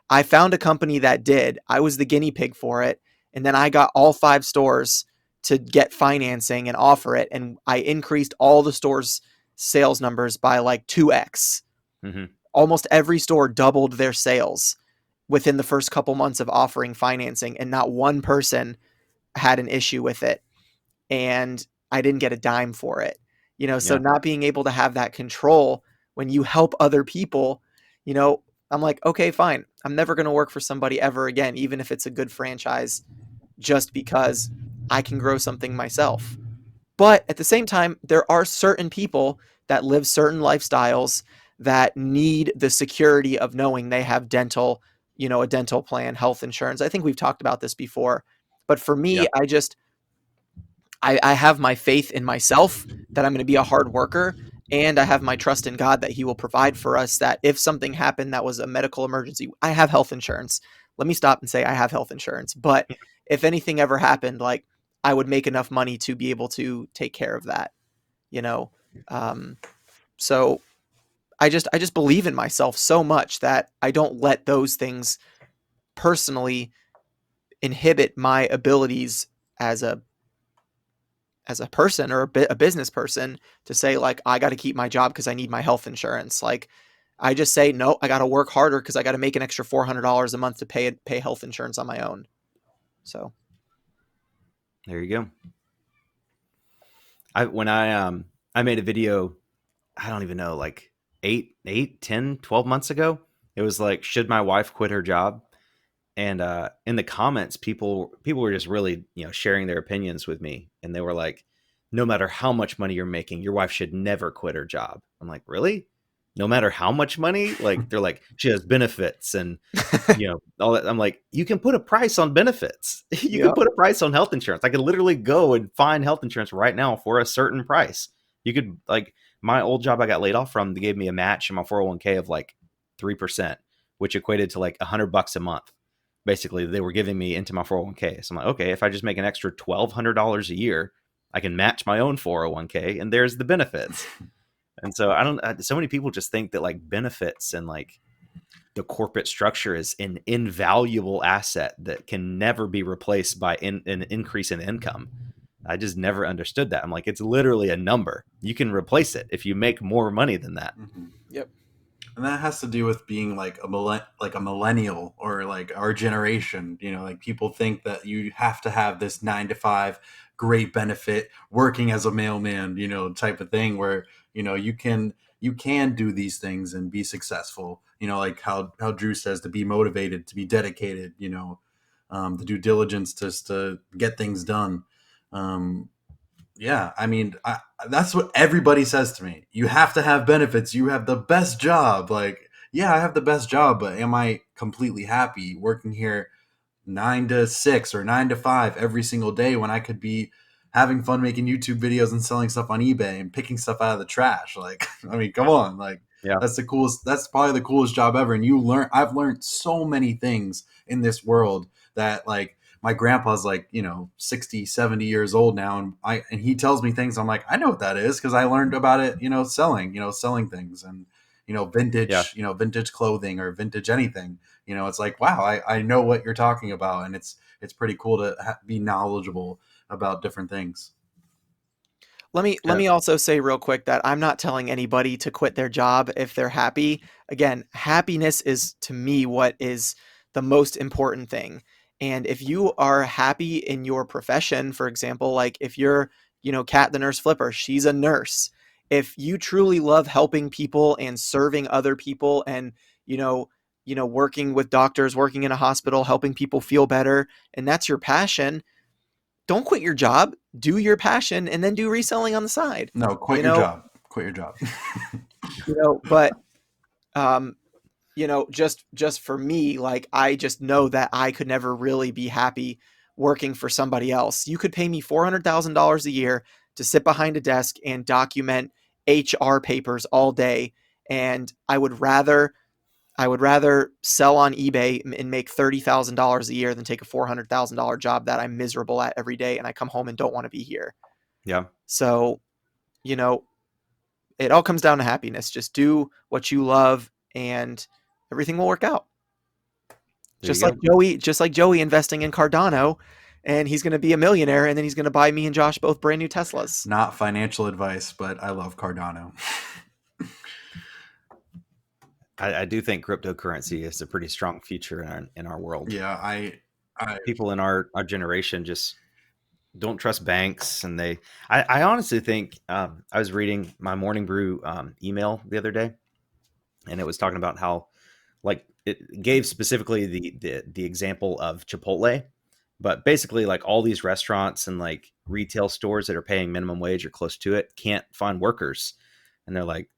A: I found a company that did. I was the guinea pig for it. And then I got all 5 stores to get financing and offer it. And I increased all the stores' sales numbers by like 2x.
B: Mm-hmm.
A: Almost every store doubled their sales within the first couple months of offering financing, and not one person had an issue with it. And I didn't get a dime for it. So
B: Yeah.
A: not being able to have that control when you help other people, I'm like, okay, fine. I'm never going to work for somebody ever again, even if it's a good franchise, just because I can grow something myself. But at the same time, there are certain people that live certain lifestyles that need the security of knowing they have a dental plan, health insurance. I think we've talked about this before. But for
B: Yeah.
A: me, I have my faith in myself that I'm going to be a hard worker, and I have my trust in God that He will provide for us. That if something happened that was a medical emergency, I have health insurance. Let me stop and say I have health insurance. But if anything ever happened, like I would make enough money to be able to take care of that. You know, um, so I just believe in myself so much that I don't let those things personally inhibit my abilities as a person or a business person to say like I got to keep my job because I need my health insurance. Like I just say no, I got to work harder because I got to make an extra $400 a month to pay health insurance on my own. So
B: There you go. I made a video, I don't even know, like 10, 12 months ago. It was like, should my wife quit her job? And in the comments, people were just really, sharing their opinions with me, and they were like, no matter how much money you're making, your wife should never quit her job. I'm like, really? No matter how much money? Like, they're like, she has benefits and all that. I'm like, you can put a price on benefits. You can
A: yep,
B: put a price on health insurance. I could literally go and find health insurance right now for a certain price. You could, like, my old job I got laid off from, they gave me a match in my 401k of like 3%, which equated to like $100 a month. Basically, they were giving me into my 401k. So I'm like, okay, if I just make an extra $1,200 a year, I can match my own 401k, and there's the benefits. And so so many people just think that like benefits and like the corporate structure is an invaluable asset that can never be replaced by an increase in income. I just never understood that. I'm like, it's literally a number. You can replace it if you make more money than that.
C: Mm-hmm.
A: yep,
C: And that has to do with being like a millennial or like our generation. Like people think that you have to have this 9 to 5 great benefit working as a mailman, type of thing where you can do these things and be successful. Like how Drew says, to be motivated, to be dedicated. The due diligence just to get things done. Yeah, I mean, that's what everybody says to me. You have to have benefits. You have the best job. Like, yeah, I have the best job, but am I completely happy working here 9 to 6 or 9 to 5 every single day when I could be having fun making YouTube videos and selling stuff on eBay and picking stuff out of the trash? Like, I mean, come on. Like,
B: Yeah.
C: that's probably the coolest job ever. And I've learned so many things in this world that like my grandpa's like, 60, 70 years old now, and he tells me things. I'm like, I know what that is because I learned about it, selling things, and
B: Yeah.
C: vintage clothing or vintage anything. It's like, wow, I know what you're talking about, and it's pretty cool to be knowledgeable about different things.
A: Let me also say real quick that I'm not telling anybody to quit their job if they're happy. Again, happiness is to me what is the most important thing. And if you are happy in your profession, for example, like if you're, Kat the nurse flipper, she's a nurse. If you truly love helping people and serving other people and, you know, working with doctors, working in a hospital, helping people feel better, and that's your passion, don't quit your job, do your passion, and then do reselling on the side.
C: No, quit
A: You
C: your
A: know,
C: job. Quit your job.
A: but um, just for me, like I just know that I could never really be happy working for somebody else. You could pay me $400,000 a year to sit behind a desk and document HR papers all day, and I would rather sell on eBay and make $30,000 a year than take a $400,000 job that I'm miserable at every day and I come home and don't want to be here.
B: Yeah.
A: So, you know, it all comes down to happiness. Just do what you love and everything will work out.
B: There you go.
A: Just like Joey investing in Cardano, and he's going to be a millionaire, and then he's going to buy me and Josh both brand new Teslas.
C: Not financial advice, but I love Cardano.
B: I do think cryptocurrency is a pretty strong future in our world.
C: Yeah, I
B: People in our generation just don't trust banks, and I honestly think I was reading my Morning Brew email the other day, and it was talking about how, like, it gave specifically the example of Chipotle, but basically like all these restaurants and like retail stores that are paying minimum wage or close to it can't find workers, and they're like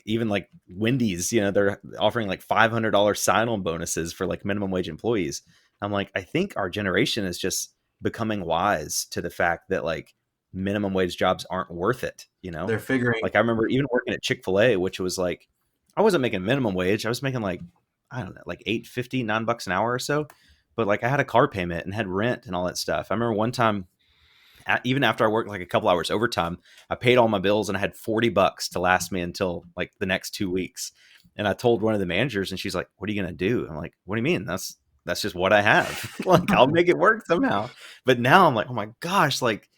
B: even like Wendy's, they're offering like $500 sign-on bonuses for like minimum wage employees. I'm like, I think our generation is just becoming wise to the fact that like minimum wage jobs aren't worth it.
C: they're figuring.
B: Like I remember even working at Chick-fil-A, which was like, I wasn't making minimum wage. I was making like, I don't know, like $8.50, $9 an hour or so. But like I had a car payment and had rent and all that stuff. I remember one time, even after I worked like a couple hours overtime, I paid all my bills and I had $40 to last me until like the next 2 weeks. And I told one of the managers, and she's like, "What are you gonna do?" I'm like, "What do you mean? That's just what I have. Like I'll make it work somehow." But now I'm like, oh my gosh, like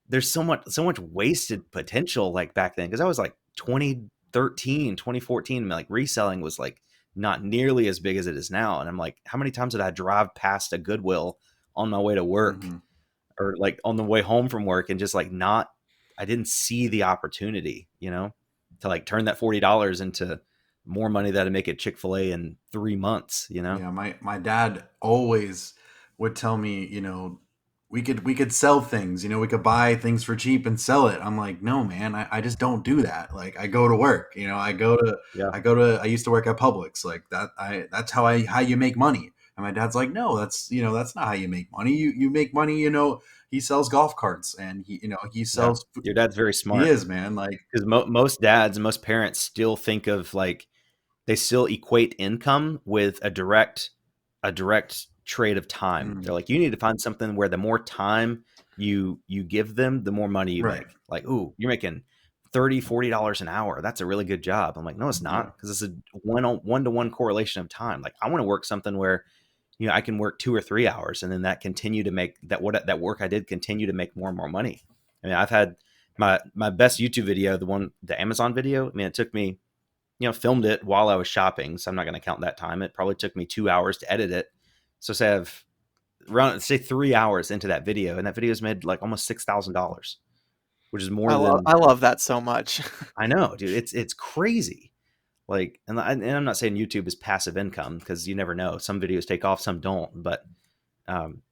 B: there's so much wasted potential like back then, because I was like 2013, 2014, like reselling was like not nearly as big as it is now. And I'm like, how many times did I drive past a Goodwill on my way to work,
C: Mm-hmm.
B: or like on the way home from work, and just like not, I didn't see the opportunity, to like turn that $40 into more money that I'd make at Chick-fil-A in 3 months.
C: Yeah, my dad always would tell me, we could sell things, we could buy things for cheap and sell it. I'm like, no, man, I just don't do that. Like I go to work,
B: Yeah.
C: I used to work at Publix, like that's how you make money. And my dad's like, no, that's not how you make money. You make money, he sells golf carts, and he
B: Yeah.
C: sells.
B: Your dad's very
C: He
B: smart,
C: is, man. Like,
B: because most dads and most parents still think of like, they still equate income with a direct trade of time.
C: mm,
B: They're like, you need to find something where the more time you give them, the more money you
C: right.
B: make. Like, ooh, you're making $30-$40 an hour. That's a really good job. I'm like, no, it's
C: Yeah.
B: not, because it's a one-to-one correlation of time. Like, I want to work something where I can work 2 or 3 hours, and then that continue to make that work I did continue to make more and more money. I mean, I've had my best YouTube video, the Amazon video. I mean, it took me, filmed it while I was shopping, so I'm not going to count that time. It probably took me 2 hours to edit it. So say 3 hours into that video, and that video's made like almost $6,000, which is more than
A: I love that so much.
B: I know, dude. It's crazy. Like, and I'm not saying YouTube is passive income, because you never know. Some videos take off, some don't. But um,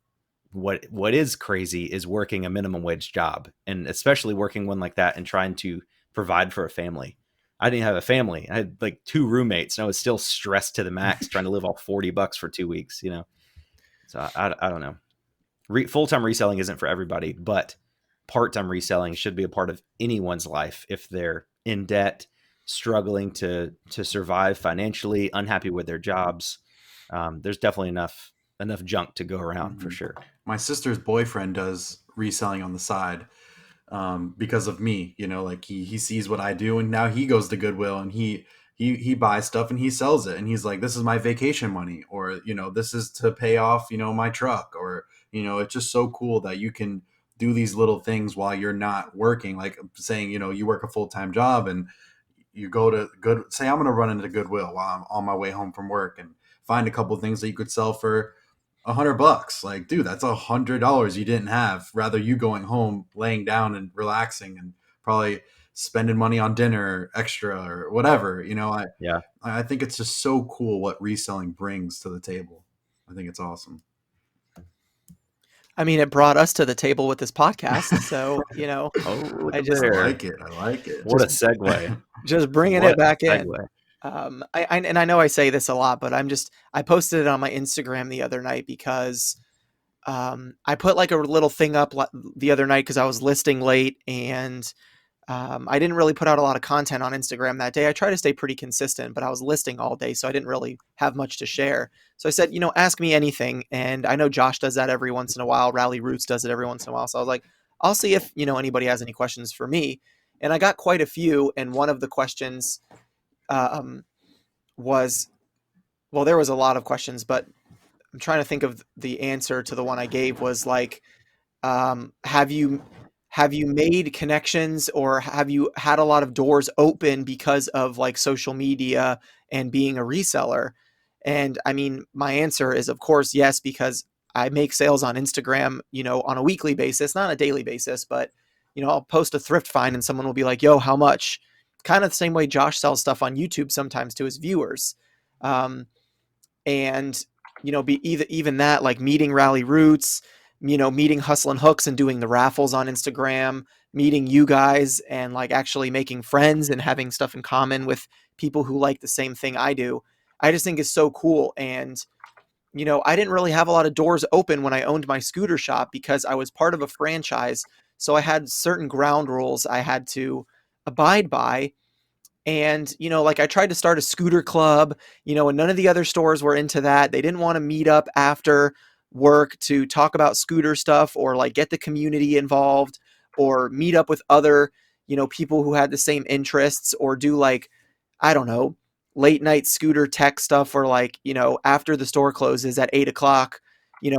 B: what is crazy is working a minimum wage job, and especially working one like that and trying to provide for a family. I didn't have a family. I had like 2 roommates, and I was still stressed to the max trying to live off $40 for 2 weeks. So I don't know. Full-time reselling isn't for everybody, but part-time reselling should be a part of anyone's life if they're in debt, struggling to survive financially, unhappy with their jobs. There's definitely enough junk to go around for
C: Mhm.
B: sure.
C: My sister's boyfriend does reselling on the side, because of me. Like he sees what I do, and now he goes to Goodwill and he buys stuff and he sells it, and he's like, "This is my vacation money," or "This is to pay off my truck," or it's just so cool that you can do these little things while you're not working. Like saying, you work a full time job and you go to say I'm going to run into Goodwill while I'm on my way home from work and find a couple things that you could sell for $100. Like, dude, that's $100 you didn't have. Rather you going home, laying down and relaxing and probably spending money on dinner extra or whatever.
B: Yeah.
C: I think it's just so cool what reselling brings to the table. I think it's awesome.
A: I mean, it brought us to the table with this podcast. So,
B: Oh, look
A: I
B: at
A: just
C: I
B: there.
C: like it. I like it.
B: What a segue.
A: just bringing
B: What
A: it back
B: a
A: in.
B: segue.
A: And I know I say this a lot, but I posted it on my Instagram the other night because I put like a little thing up the other night because I was listing late, and I didn't really put out a lot of content on Instagram that day. I try to stay pretty consistent, but I was listing all day, so I didn't really have much to share. So I said, ask me anything. And I know Josh does that every once in a while. Rally Roots does it every once in a while. So I was like, I'll see if, anybody has any questions for me. And I got quite a few. And one of the questions um, was, well, there was a lot of questions, but I'm trying to think of the answer to the one I gave was like, have you made connections, or have you had a lot of doors open because of like social media and being a reseller? And I mean, my answer is of course yes, because I make sales on Instagram, on a weekly basis, not a daily basis, but I'll post a thrift find and someone will be like, yo, how much? Kind of the same way Josh sells stuff on YouTube sometimes to his viewers. Um, and be even that, like meeting Rally Roots, meeting Hustle and Hooks and doing the raffles on Instagram, meeting you guys and like actually making friends and having stuff in common with people who like the same thing I do. I just think is so cool. And I didn't really have a lot of doors open when I owned my scooter shop because I was part of a franchise, so I had certain ground rules I had to abide by. And, like I tried to start a scooter club, and none of the other stores were into that. They didn't want to meet up after work to talk about scooter stuff or like get the community involved or meet up with other, people who had the same interests or do like, I don't know, late night scooter tech stuff or like, after the store closes at 8 o'clock,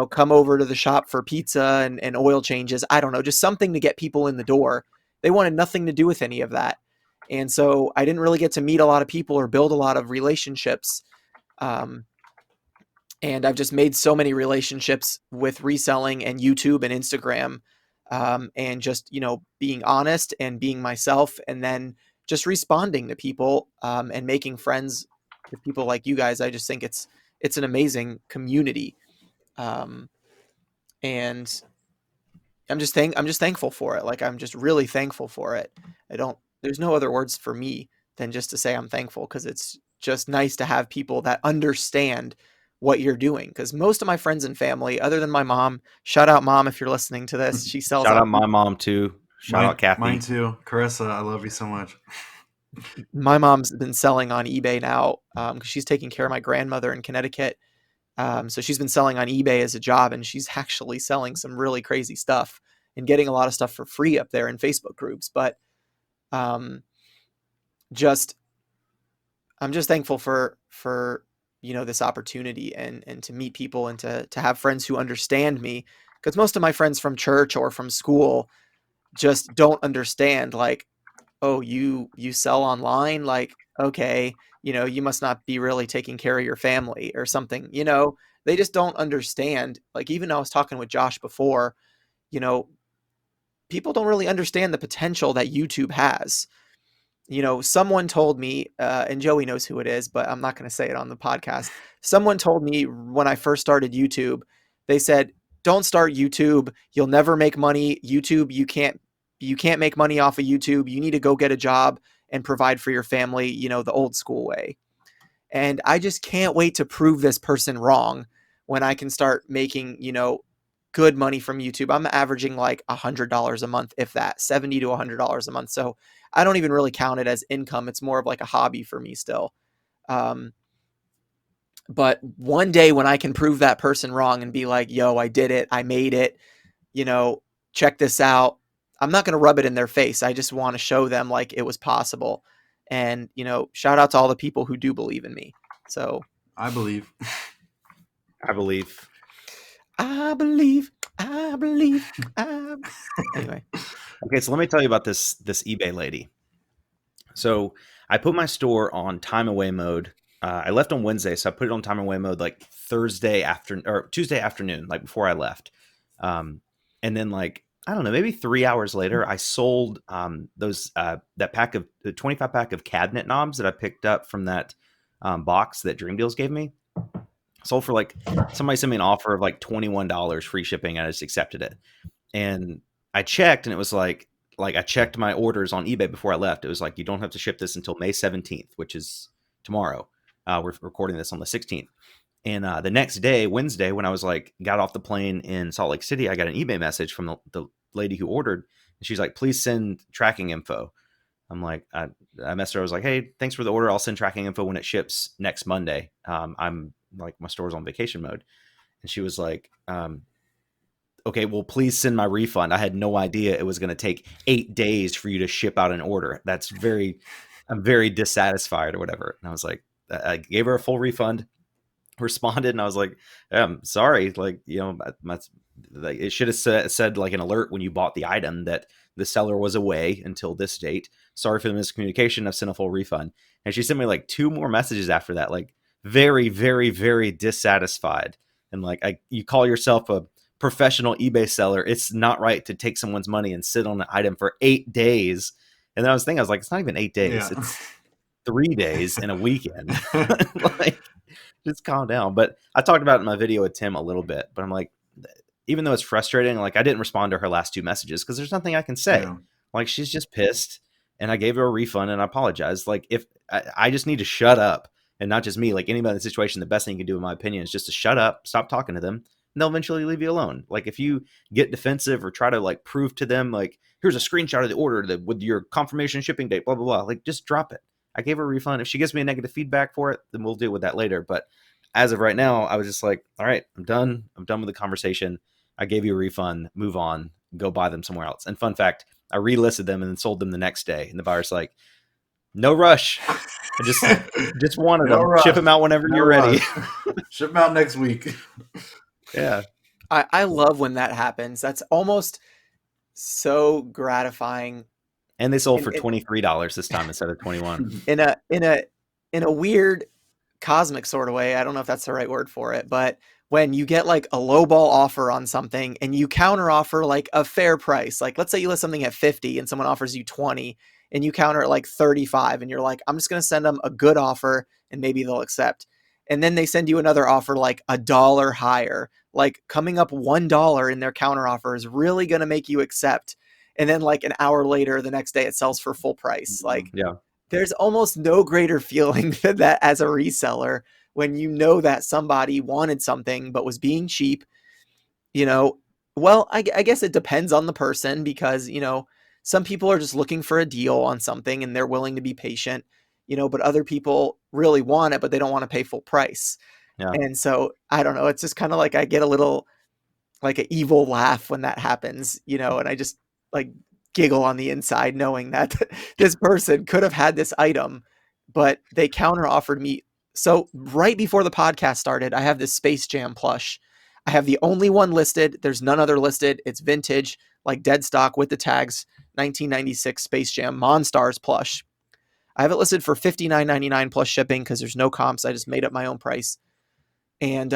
A: come over to the shop for pizza and oil changes. I don't know, just something to get people in the door. They wanted nothing to do with any of that. And so I didn't really get to meet a lot of people or build a lot of relationships. Um, and I've just made so many relationships with reselling and YouTube and Instagram, and just, being honest and being myself and then just responding to people, and making friends with people like you guys. I just think it's an amazing community. Um, and I'm just thankful for it. Like I'm just really thankful for it. There's no other words for me than just to say I'm thankful, because it's just nice to have people that understand what you're doing. Because most of my friends and family, other than my mom, shout out mom if you're listening to this, she sells
B: Shout
A: on
B: out my mom too. Shout out
C: Mine
B: Kathy.
C: too. Carissa, I love you so much.
A: my mom's been selling on eBay now, because she's taking care of my grandmother in Connecticut. So she's been selling on eBay as a job, and she's actually selling some really crazy stuff and getting a lot of stuff for free up there in Facebook groups. But um, just I'm just thankful for this opportunity and to meet people and to have friends who understand me, because most of my friends from church or from school just don't understand, like, oh, you sell online, like, okay, you must not be really taking care of your family or something. They just don't understand. Like, even though I was talking with Josh before, you know people don't really understand the potential that YouTube has. Someone told me, and Joey knows who it is, but I'm not going to say it on the podcast. Someone told me when I first started YouTube, they said, "Don't start YouTube. You'll never make money. YouTube, you can't make money off of YouTube. You need to go get a job and provide for your family, the old school way." And I just can't wait to prove this person wrong when I can start making, good money from YouTube. I'm averaging like $100 a month, if that, 70 to $100 a month. So I don't even really count it as income. It's more of like a hobby for me still. Um, But one day when I can prove that person wrong and be like, yo, I did it, I made it, check this out. I'm not going to rub it in their face. I just want to show them like it was possible. And, shout out to all the people who do believe in me. So
C: I believe.
B: I believe.
A: Anyway.
B: Okay, so let me tell you about this eBay lady. So I put my store on time away mode. I left on Wednesday, so I put it on time away mode like Tuesday afternoon, like before I left. And then like, I don't know, maybe 3 hours later, I sold the 25 pack of cabinet knobs that I picked up from that box that Dream Deals gave me. Sold for like, somebody sent me an offer of like $21 free shipping. And I just accepted it. And I checked, and it was like I checked my orders on eBay before I left. It was like, you don't have to ship this until May 17th, which is tomorrow. We're recording this on the 16th. And the next day, Wednesday, when I was like, got off the plane in Salt Lake City, I got an eBay message from the lady who ordered. And she's like, please send tracking info. I'm like, I messaged her. I was like, hey, thanks for the order. I'll send tracking info when it ships next Monday. I'm like, my store's on vacation mode. And she was like, okay, well, please send my refund. I had no idea it was going to take 8 days for you to ship out an order. I'm very dissatisfied or whatever. And I was like, I gave her a full refund, responded, and I was like, I'm sorry. Like, it should have said like an alert when you bought the item that the seller was away until this date. Sorry for the miscommunication. I've sent a full refund. And she sent me like 2 more messages after that, like very, very, very dissatisfied. And like, you call yourself a professional eBay seller, it's not right to take someone's money and sit on an item for 8 days. And then I was like, it's not even 8 days. Yeah. It's 3 days and a weekend. Like, just calm down. But I talked about it in my video with Tim a little bit, but I'm like, even though it's frustrating, like I didn't respond to her last 2 messages because there's nothing I can say. Yeah. Like, she's just pissed, and I gave her a refund and I apologized. Like, if I just need to shut up, and not just me, like anybody in the situation, the best thing you can do, in my opinion, is just to shut up, stop talking to them, and they'll eventually leave you alone. Like, if you get defensive or try to like prove to them, like, here's a screenshot of the order with your confirmation shipping date, blah, blah, blah, like, just drop it. I gave her a refund. If she gives me a negative feedback for it, then we'll deal with that later. But as of right now, I was just like, all right, I'm done. I'm done with the conversation. I gave you a refund, move on, go buy them somewhere else. And fun fact, I relisted them and then sold them the next day. And the buyer's like, no rush. I just wanted them. Rush. Ship them out whenever you're ready.
C: Ship them out next week.
B: Yeah.
A: I love when that happens. That's almost so gratifying.
B: And they sold for $23 this time instead of $21.
A: In a weird cosmic sort of way. I don't know if that's the right word for it, but when you get like a lowball offer on something and you counter offer like a fair price, like let's say you list something at 50 and someone offers you 20 and you counter at like 35 and you're like, I'm just going to send them a good offer and maybe they'll accept. And then they send you another offer like $1 higher, like coming up $1 in their counter offer is really going to make you accept. And then like an hour later, the next day it sells for full price. Like,
B: yeah. There's
A: almost no greater feeling than that as a reseller when you know that somebody wanted something but was being cheap. Well, I guess it depends on the person because, some people are just looking for a deal on something and they're willing to be patient, but other people really want it, but they don't want to pay full price.
B: Yeah.
A: And so I don't know. It's just kind of like I get a little like an evil laugh when that happens, and I just like giggle on the inside knowing that this person could have had this item, but they counter offered me. So right before the podcast started, I have this Space Jam plush. I have the only one listed. There's none other listed. It's vintage, like dead stock with the tags, 1996 Space Jam Monstars plush. I have it listed for $59.99 plus shipping because there's no comps. I just made up my own price. And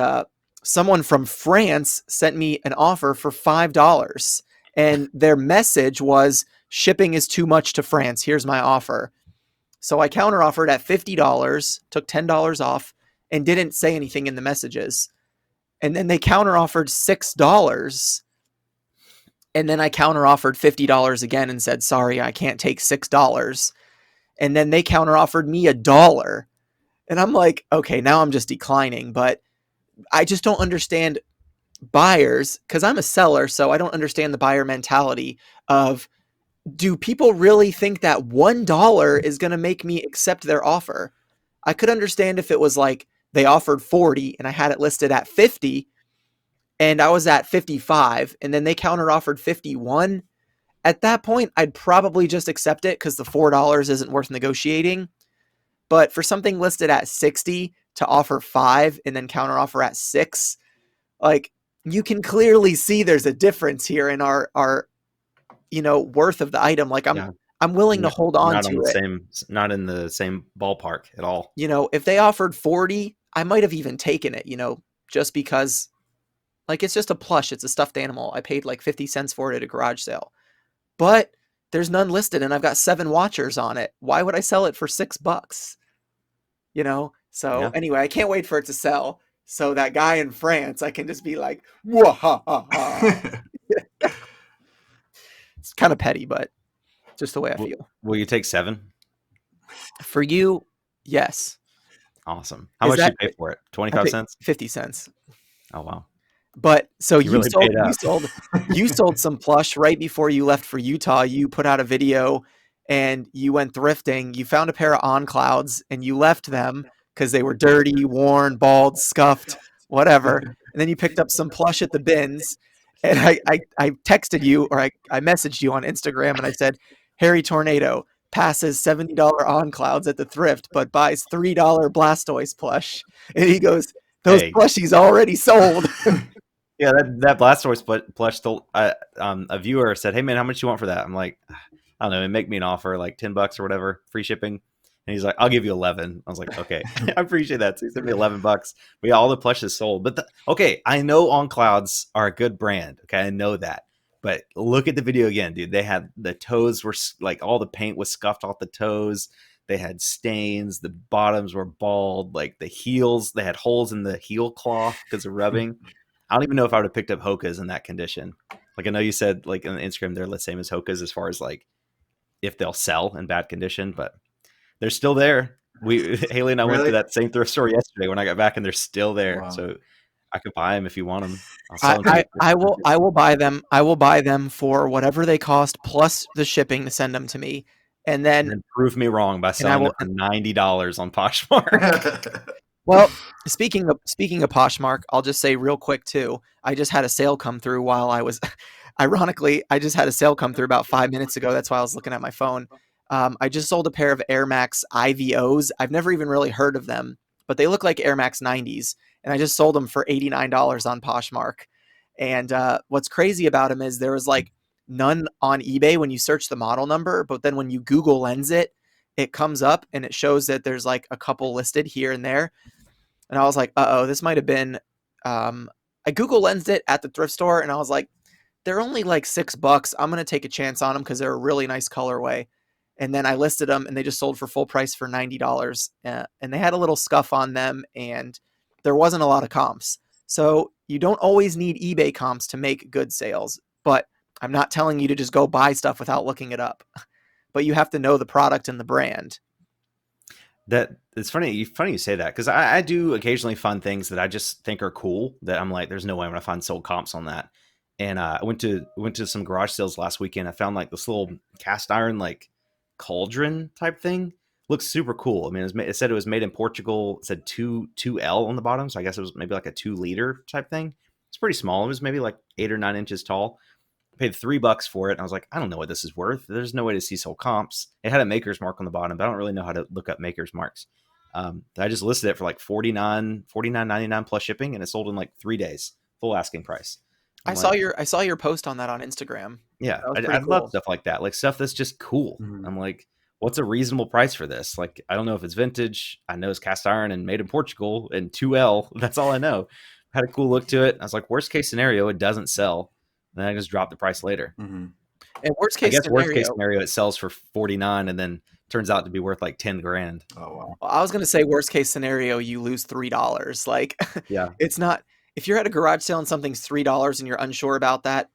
A: someone from France sent me an offer for $5. And their message was, shipping is too much to France. Here's my offer. So I counter offered at $50, took $10 off, and didn't say anything in the messages. And then they counter offered $6. And then I counter offered $50 again and said, sorry, I can't take $6. And then they counter offered me $1. And I'm like, okay, now I'm just declining. But I just don't understand buyers, because I'm a seller, so I don't understand the buyer mentality of, do people really think that $1 is going to make me accept their offer? I could understand if it was like they offered 40 and I had it listed at 50 and I was at 55 and then they counter offered 51. At that point, I'd probably just accept it because the $4 isn't worth negotiating. But for something listed at 60 to offer 5 and then counter offer at 6, like you can clearly see there's a difference here in our worth of the item. Like I'm willing to hold on to it.
B: Not in the same ballpark at all.
A: If they offered 40, I might have even taken it, just because like it's just a plush, it's a stuffed animal. I paid like 50 cents for it at a garage sale. But there's none listed and I've got 7 watchers on it. Why would I sell it for $6? So
B: Yeah.
A: anyway, I can't wait for it to sell. So that guy in France, I can just be like, whoa, ha, ha, ha. It's kind of petty, but just the way I feel.
B: Will you take 7?
A: For you, yes.
B: Awesome. How much did you pay for it? 25 cents?
A: 50 cents.
B: Oh, wow.
A: But so you
B: really
A: sold some plush right before you left for Utah. You put out a video and you went thrifting. You found a pair of On Clouds and you left them because they were dirty, worn, bald, scuffed, whatever. And then you picked up some plush at the bins. And I texted you, or I messaged you on Instagram and I said, Harry Tornado passes $70 On Clouds at the thrift, but buys $3 Blastoise plush. And he goes, those plushies already sold.
B: Yeah, that Blastoise plush. A viewer said, "Hey man, how much you want for that?" I'm like, I don't know, make me an offer like $10 or whatever, free shipping. And he's like, "I'll give you 11." I was like, "Okay, I appreciate that." So he sent me $11. But yeah, all the plushes sold. But I know On Clouds are a good brand. Okay, I know that. But look at the video again, dude. They had the toes were like all the paint was scuffed off the toes. They had stains. The bottoms were bald. Like the heels, they had holes in the heel cloth because of rubbing. I don't even know if I would have picked up Hoka's in that condition. Like I know you said like on Instagram they're the same as Hoka's as far as like if they'll sell in bad condition, but they're still there. Haley and I went to that same thrift store yesterday when I got back and they're still there. Wow. So I could buy them if you want them.
A: I will buy them. I will buy them for whatever they cost plus the shipping to send them to me. And then
B: prove me wrong by selling them for $90 on Poshmark.
A: Well, speaking of Poshmark, I'll just say real quick too. I just had a sale come through while I was, ironically, I just had a sale come through about 5 minutes ago. That's why I was looking at my phone. I just sold a pair of Air Max IVOs. I've never even really heard of them, but they look like Air Max 90s. And I just sold them for $89 on Poshmark. And what's crazy about them is there was like none on eBay when you search the model number, but then when you Google Lens it, it comes up and it shows that there's like a couple listed here and there. And I was like, this might have been, I Google Lensed it at the thrift store and I was like, they're only like $6. I'm going to take a chance on them because they're a really nice colorway. And then I listed them and they just sold for full price for $90. And they had a little scuff on them and there wasn't a lot of comps. So you don't always need eBay comps to make good sales, but I'm not telling you to just go buy stuff without looking it up, but you have to know the product and the brand.
B: That it's funny you say that because I do occasionally find things that I just think are cool that I'm like, there's no way I'm gonna find sold comps on that. And I went to some garage sales last weekend. I found like this little cast iron like cauldron type thing. Looks super cool. I mean, it said it was made in Portugal. It said 2L on the bottom, so I guess it was maybe like a 2-liter type thing. It's pretty small. It was maybe like 8 or 9 inches tall. Paid $3 for it. And I was like, I don't know what this is worth. There's no way to see sold comps. It had a maker's mark on the bottom, but I don't really know how to look up maker's marks. I just listed it for like $49.99 plus shipping, and it sold in like 3 days, full asking price.
A: I saw your post on that on Instagram.
B: Yeah, I love stuff like that, like stuff that's just cool. Mm-hmm. I'm like, what's a reasonable price for this? Like, I don't know if it's vintage. I know it's cast iron and made in Portugal and 2L. That's all I know. Had a cool look to it. I was like, worst case scenario, it doesn't sell. And then I just drop the price later.
A: Mm-hmm. And worst case
B: scenario, it sells for $49 and then turns out to be worth like $10,000.
C: Oh wow!
A: Well, I was gonna say worst case scenario, you lose $3. Like,
B: yeah,
A: it's not. If you're at a garage sale and something's $3 and you're unsure about that,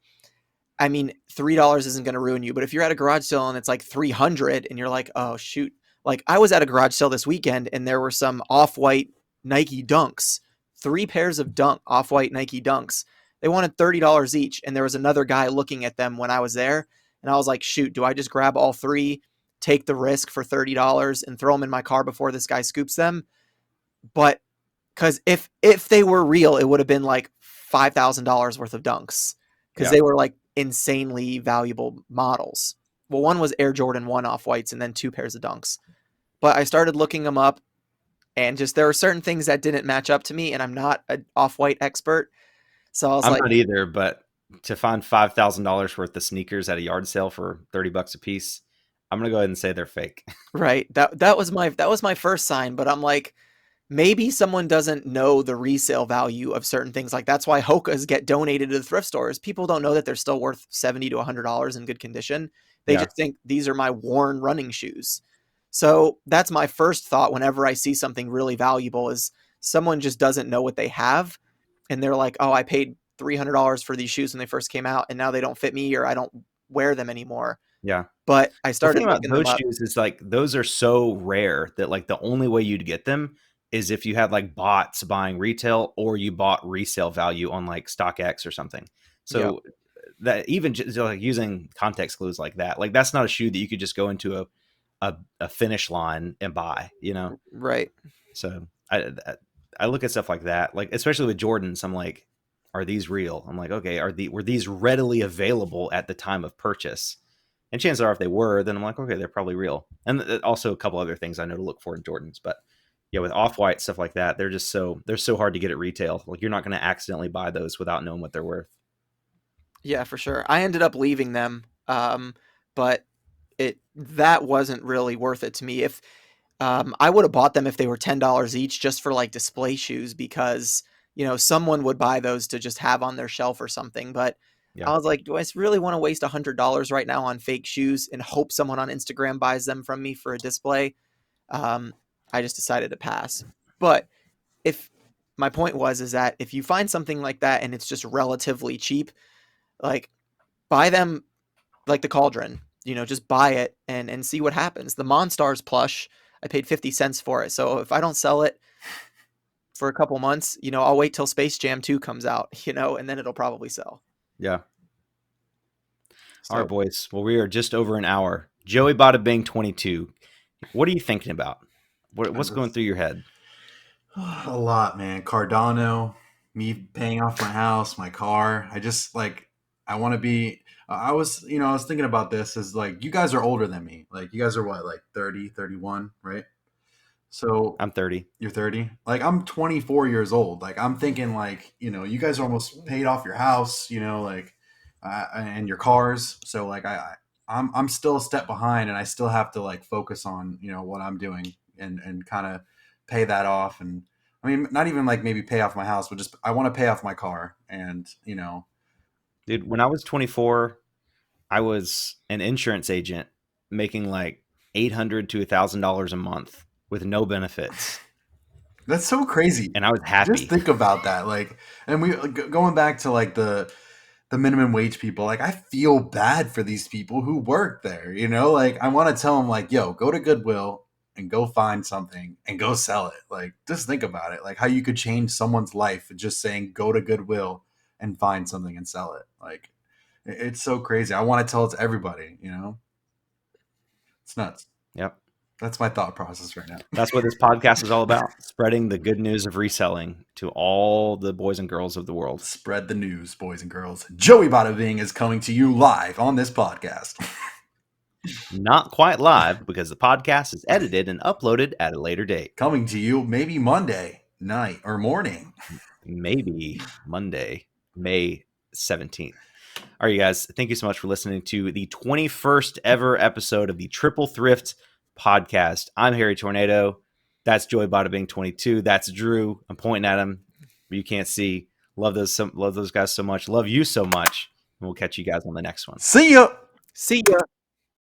A: I mean, $3 isn't gonna ruin you. But if you're at a garage sale and it's like $300 and you're like, oh shoot! Like I was at a garage sale this weekend and there were some off-white Nike Dunks, 3 pairs of off-white Nike Dunks. They wanted $30 each. And there was another guy looking at them when I was there. And I was like, shoot, do I just grab all 3, take the risk for $30 and throw them in my car before this guy scoops them? But because if they were real, it would have been like $5,000 worth of dunks because
B: Yeah.
A: they were like insanely valuable models. Well, one was Air Jordan 1 off-whites and then 2 pairs of dunks. But I started looking them up, and just there were certain things that didn't match up to me, and I'm not an off-white expert. So I was
B: I'm
A: like,
B: not either, but to find $5,000 worth of sneakers at a yard sale for $30 a piece, I'm gonna go ahead and say they're fake.
A: right, that was my first sign, but I'm like, maybe someone doesn't know the resale value of certain things. Like that's why Hokas get donated to the thrift stores. People don't know that they're still worth $70 to $100 in good condition. They
B: Yeah.
A: just think these are my worn running shoes. So that's my first thought whenever I see something really valuable is someone just doesn't know what they have. And they're like, oh, I paid $300 for these shoes when they first came out and now they don't fit me or I don't wear them anymore.
B: Yeah.
A: But I
B: The
A: started
B: thing about
A: looking them
B: those
A: up.
B: shoes is like those are so rare that like the only way you'd get them is if you had like bots buying retail or you bought resale value on like StockX or something. So that even just like using context clues like that, like that's not a shoe that you could just go into a finish line and buy, you know?
A: Right.
B: So I look at stuff like that, like especially with Jordans, I'm like, are these real? I'm like, okay, were these readily available at the time of purchase? And chances are, if they were, then I'm like, okay, they're probably real. And also a couple other things I know to look for in Jordans. But yeah, with off-white stuff like that, they're so hard to get at retail. Like you're not going to accidentally buy those without knowing what they're worth.
A: Yeah, for sure. I ended up leaving them, but that wasn't really worth it to me. If I would have bought them if they were $10 each, just for like display shoes, because someone would buy those to just have on their shelf or something. But
B: Yeah.
A: I was like, do I really want to waste $100 right now on fake shoes and hope someone on Instagram buys them from me for a display? I just decided to pass. But if my point is that if you find something like that and it's just relatively cheap, like buy them like the Cauldron, just buy it and see what happens. The Monstars plush, I paid 50 cents for it. So if I don't sell it for a couple months, I'll wait till Space Jam 2 comes out, and then it'll probably sell.
B: Yeah.
A: So,
B: All right, boys. Well, we are just over an hour. Joey Bada Bing 22. What are you thinking about? What's going through your head?
C: A lot, man. Cardano, me paying off my house, my car. I just like I want to be I was thinking about this as like you guys are older than me. Like you guys are what, like 30, 31, right? So
B: I'm 30.
C: you're 30. Like I'm 24 years old. Like I'm thinking like, you guys almost paid off your house, like and your cars. So like I'm still a step behind and I still have to like focus on, what I'm doing and kind of pay that off. And I mean, not even like maybe pay off my house, but just I want to pay off my car and,
B: Dude, when I was 24, I was an insurance agent making like $800 to $1,000 a month with no benefits.
C: That's so crazy.
B: And I was happy.
C: Just think about that. Like, and we going back to like the minimum wage people, like I feel bad for these people who work there, like I want to tell them like, yo, go to Goodwill and go find something and go sell it. Like, just think about it. Like how you could change someone's life just saying, go to Goodwill and find something and sell it. Like, it's so crazy. I want to tell it to everybody, it's nuts.
B: Yep.
C: That's my thought process right now.
B: That's what this podcast is all about. Spreading the good news of reselling to all the boys and girls of the world.
C: Spread the news, boys and girls. Joey Bada Bing is coming to you live on this podcast.
B: Not quite live because the podcast is edited and uploaded at a later date.
C: Coming to you maybe Monday night or morning.
B: Maybe Monday, May 17th. All right, you guys, thank you so much for listening to the 21st ever episode of the Triple Thrift Podcast. I'm Harry Tornado. That's Joey Bada Bing 22. That's Drew. I'm pointing at him, but you can't see. Love those guys so much. Love you so much. And we'll catch you guys on the next one.
C: See ya.
A: See ya.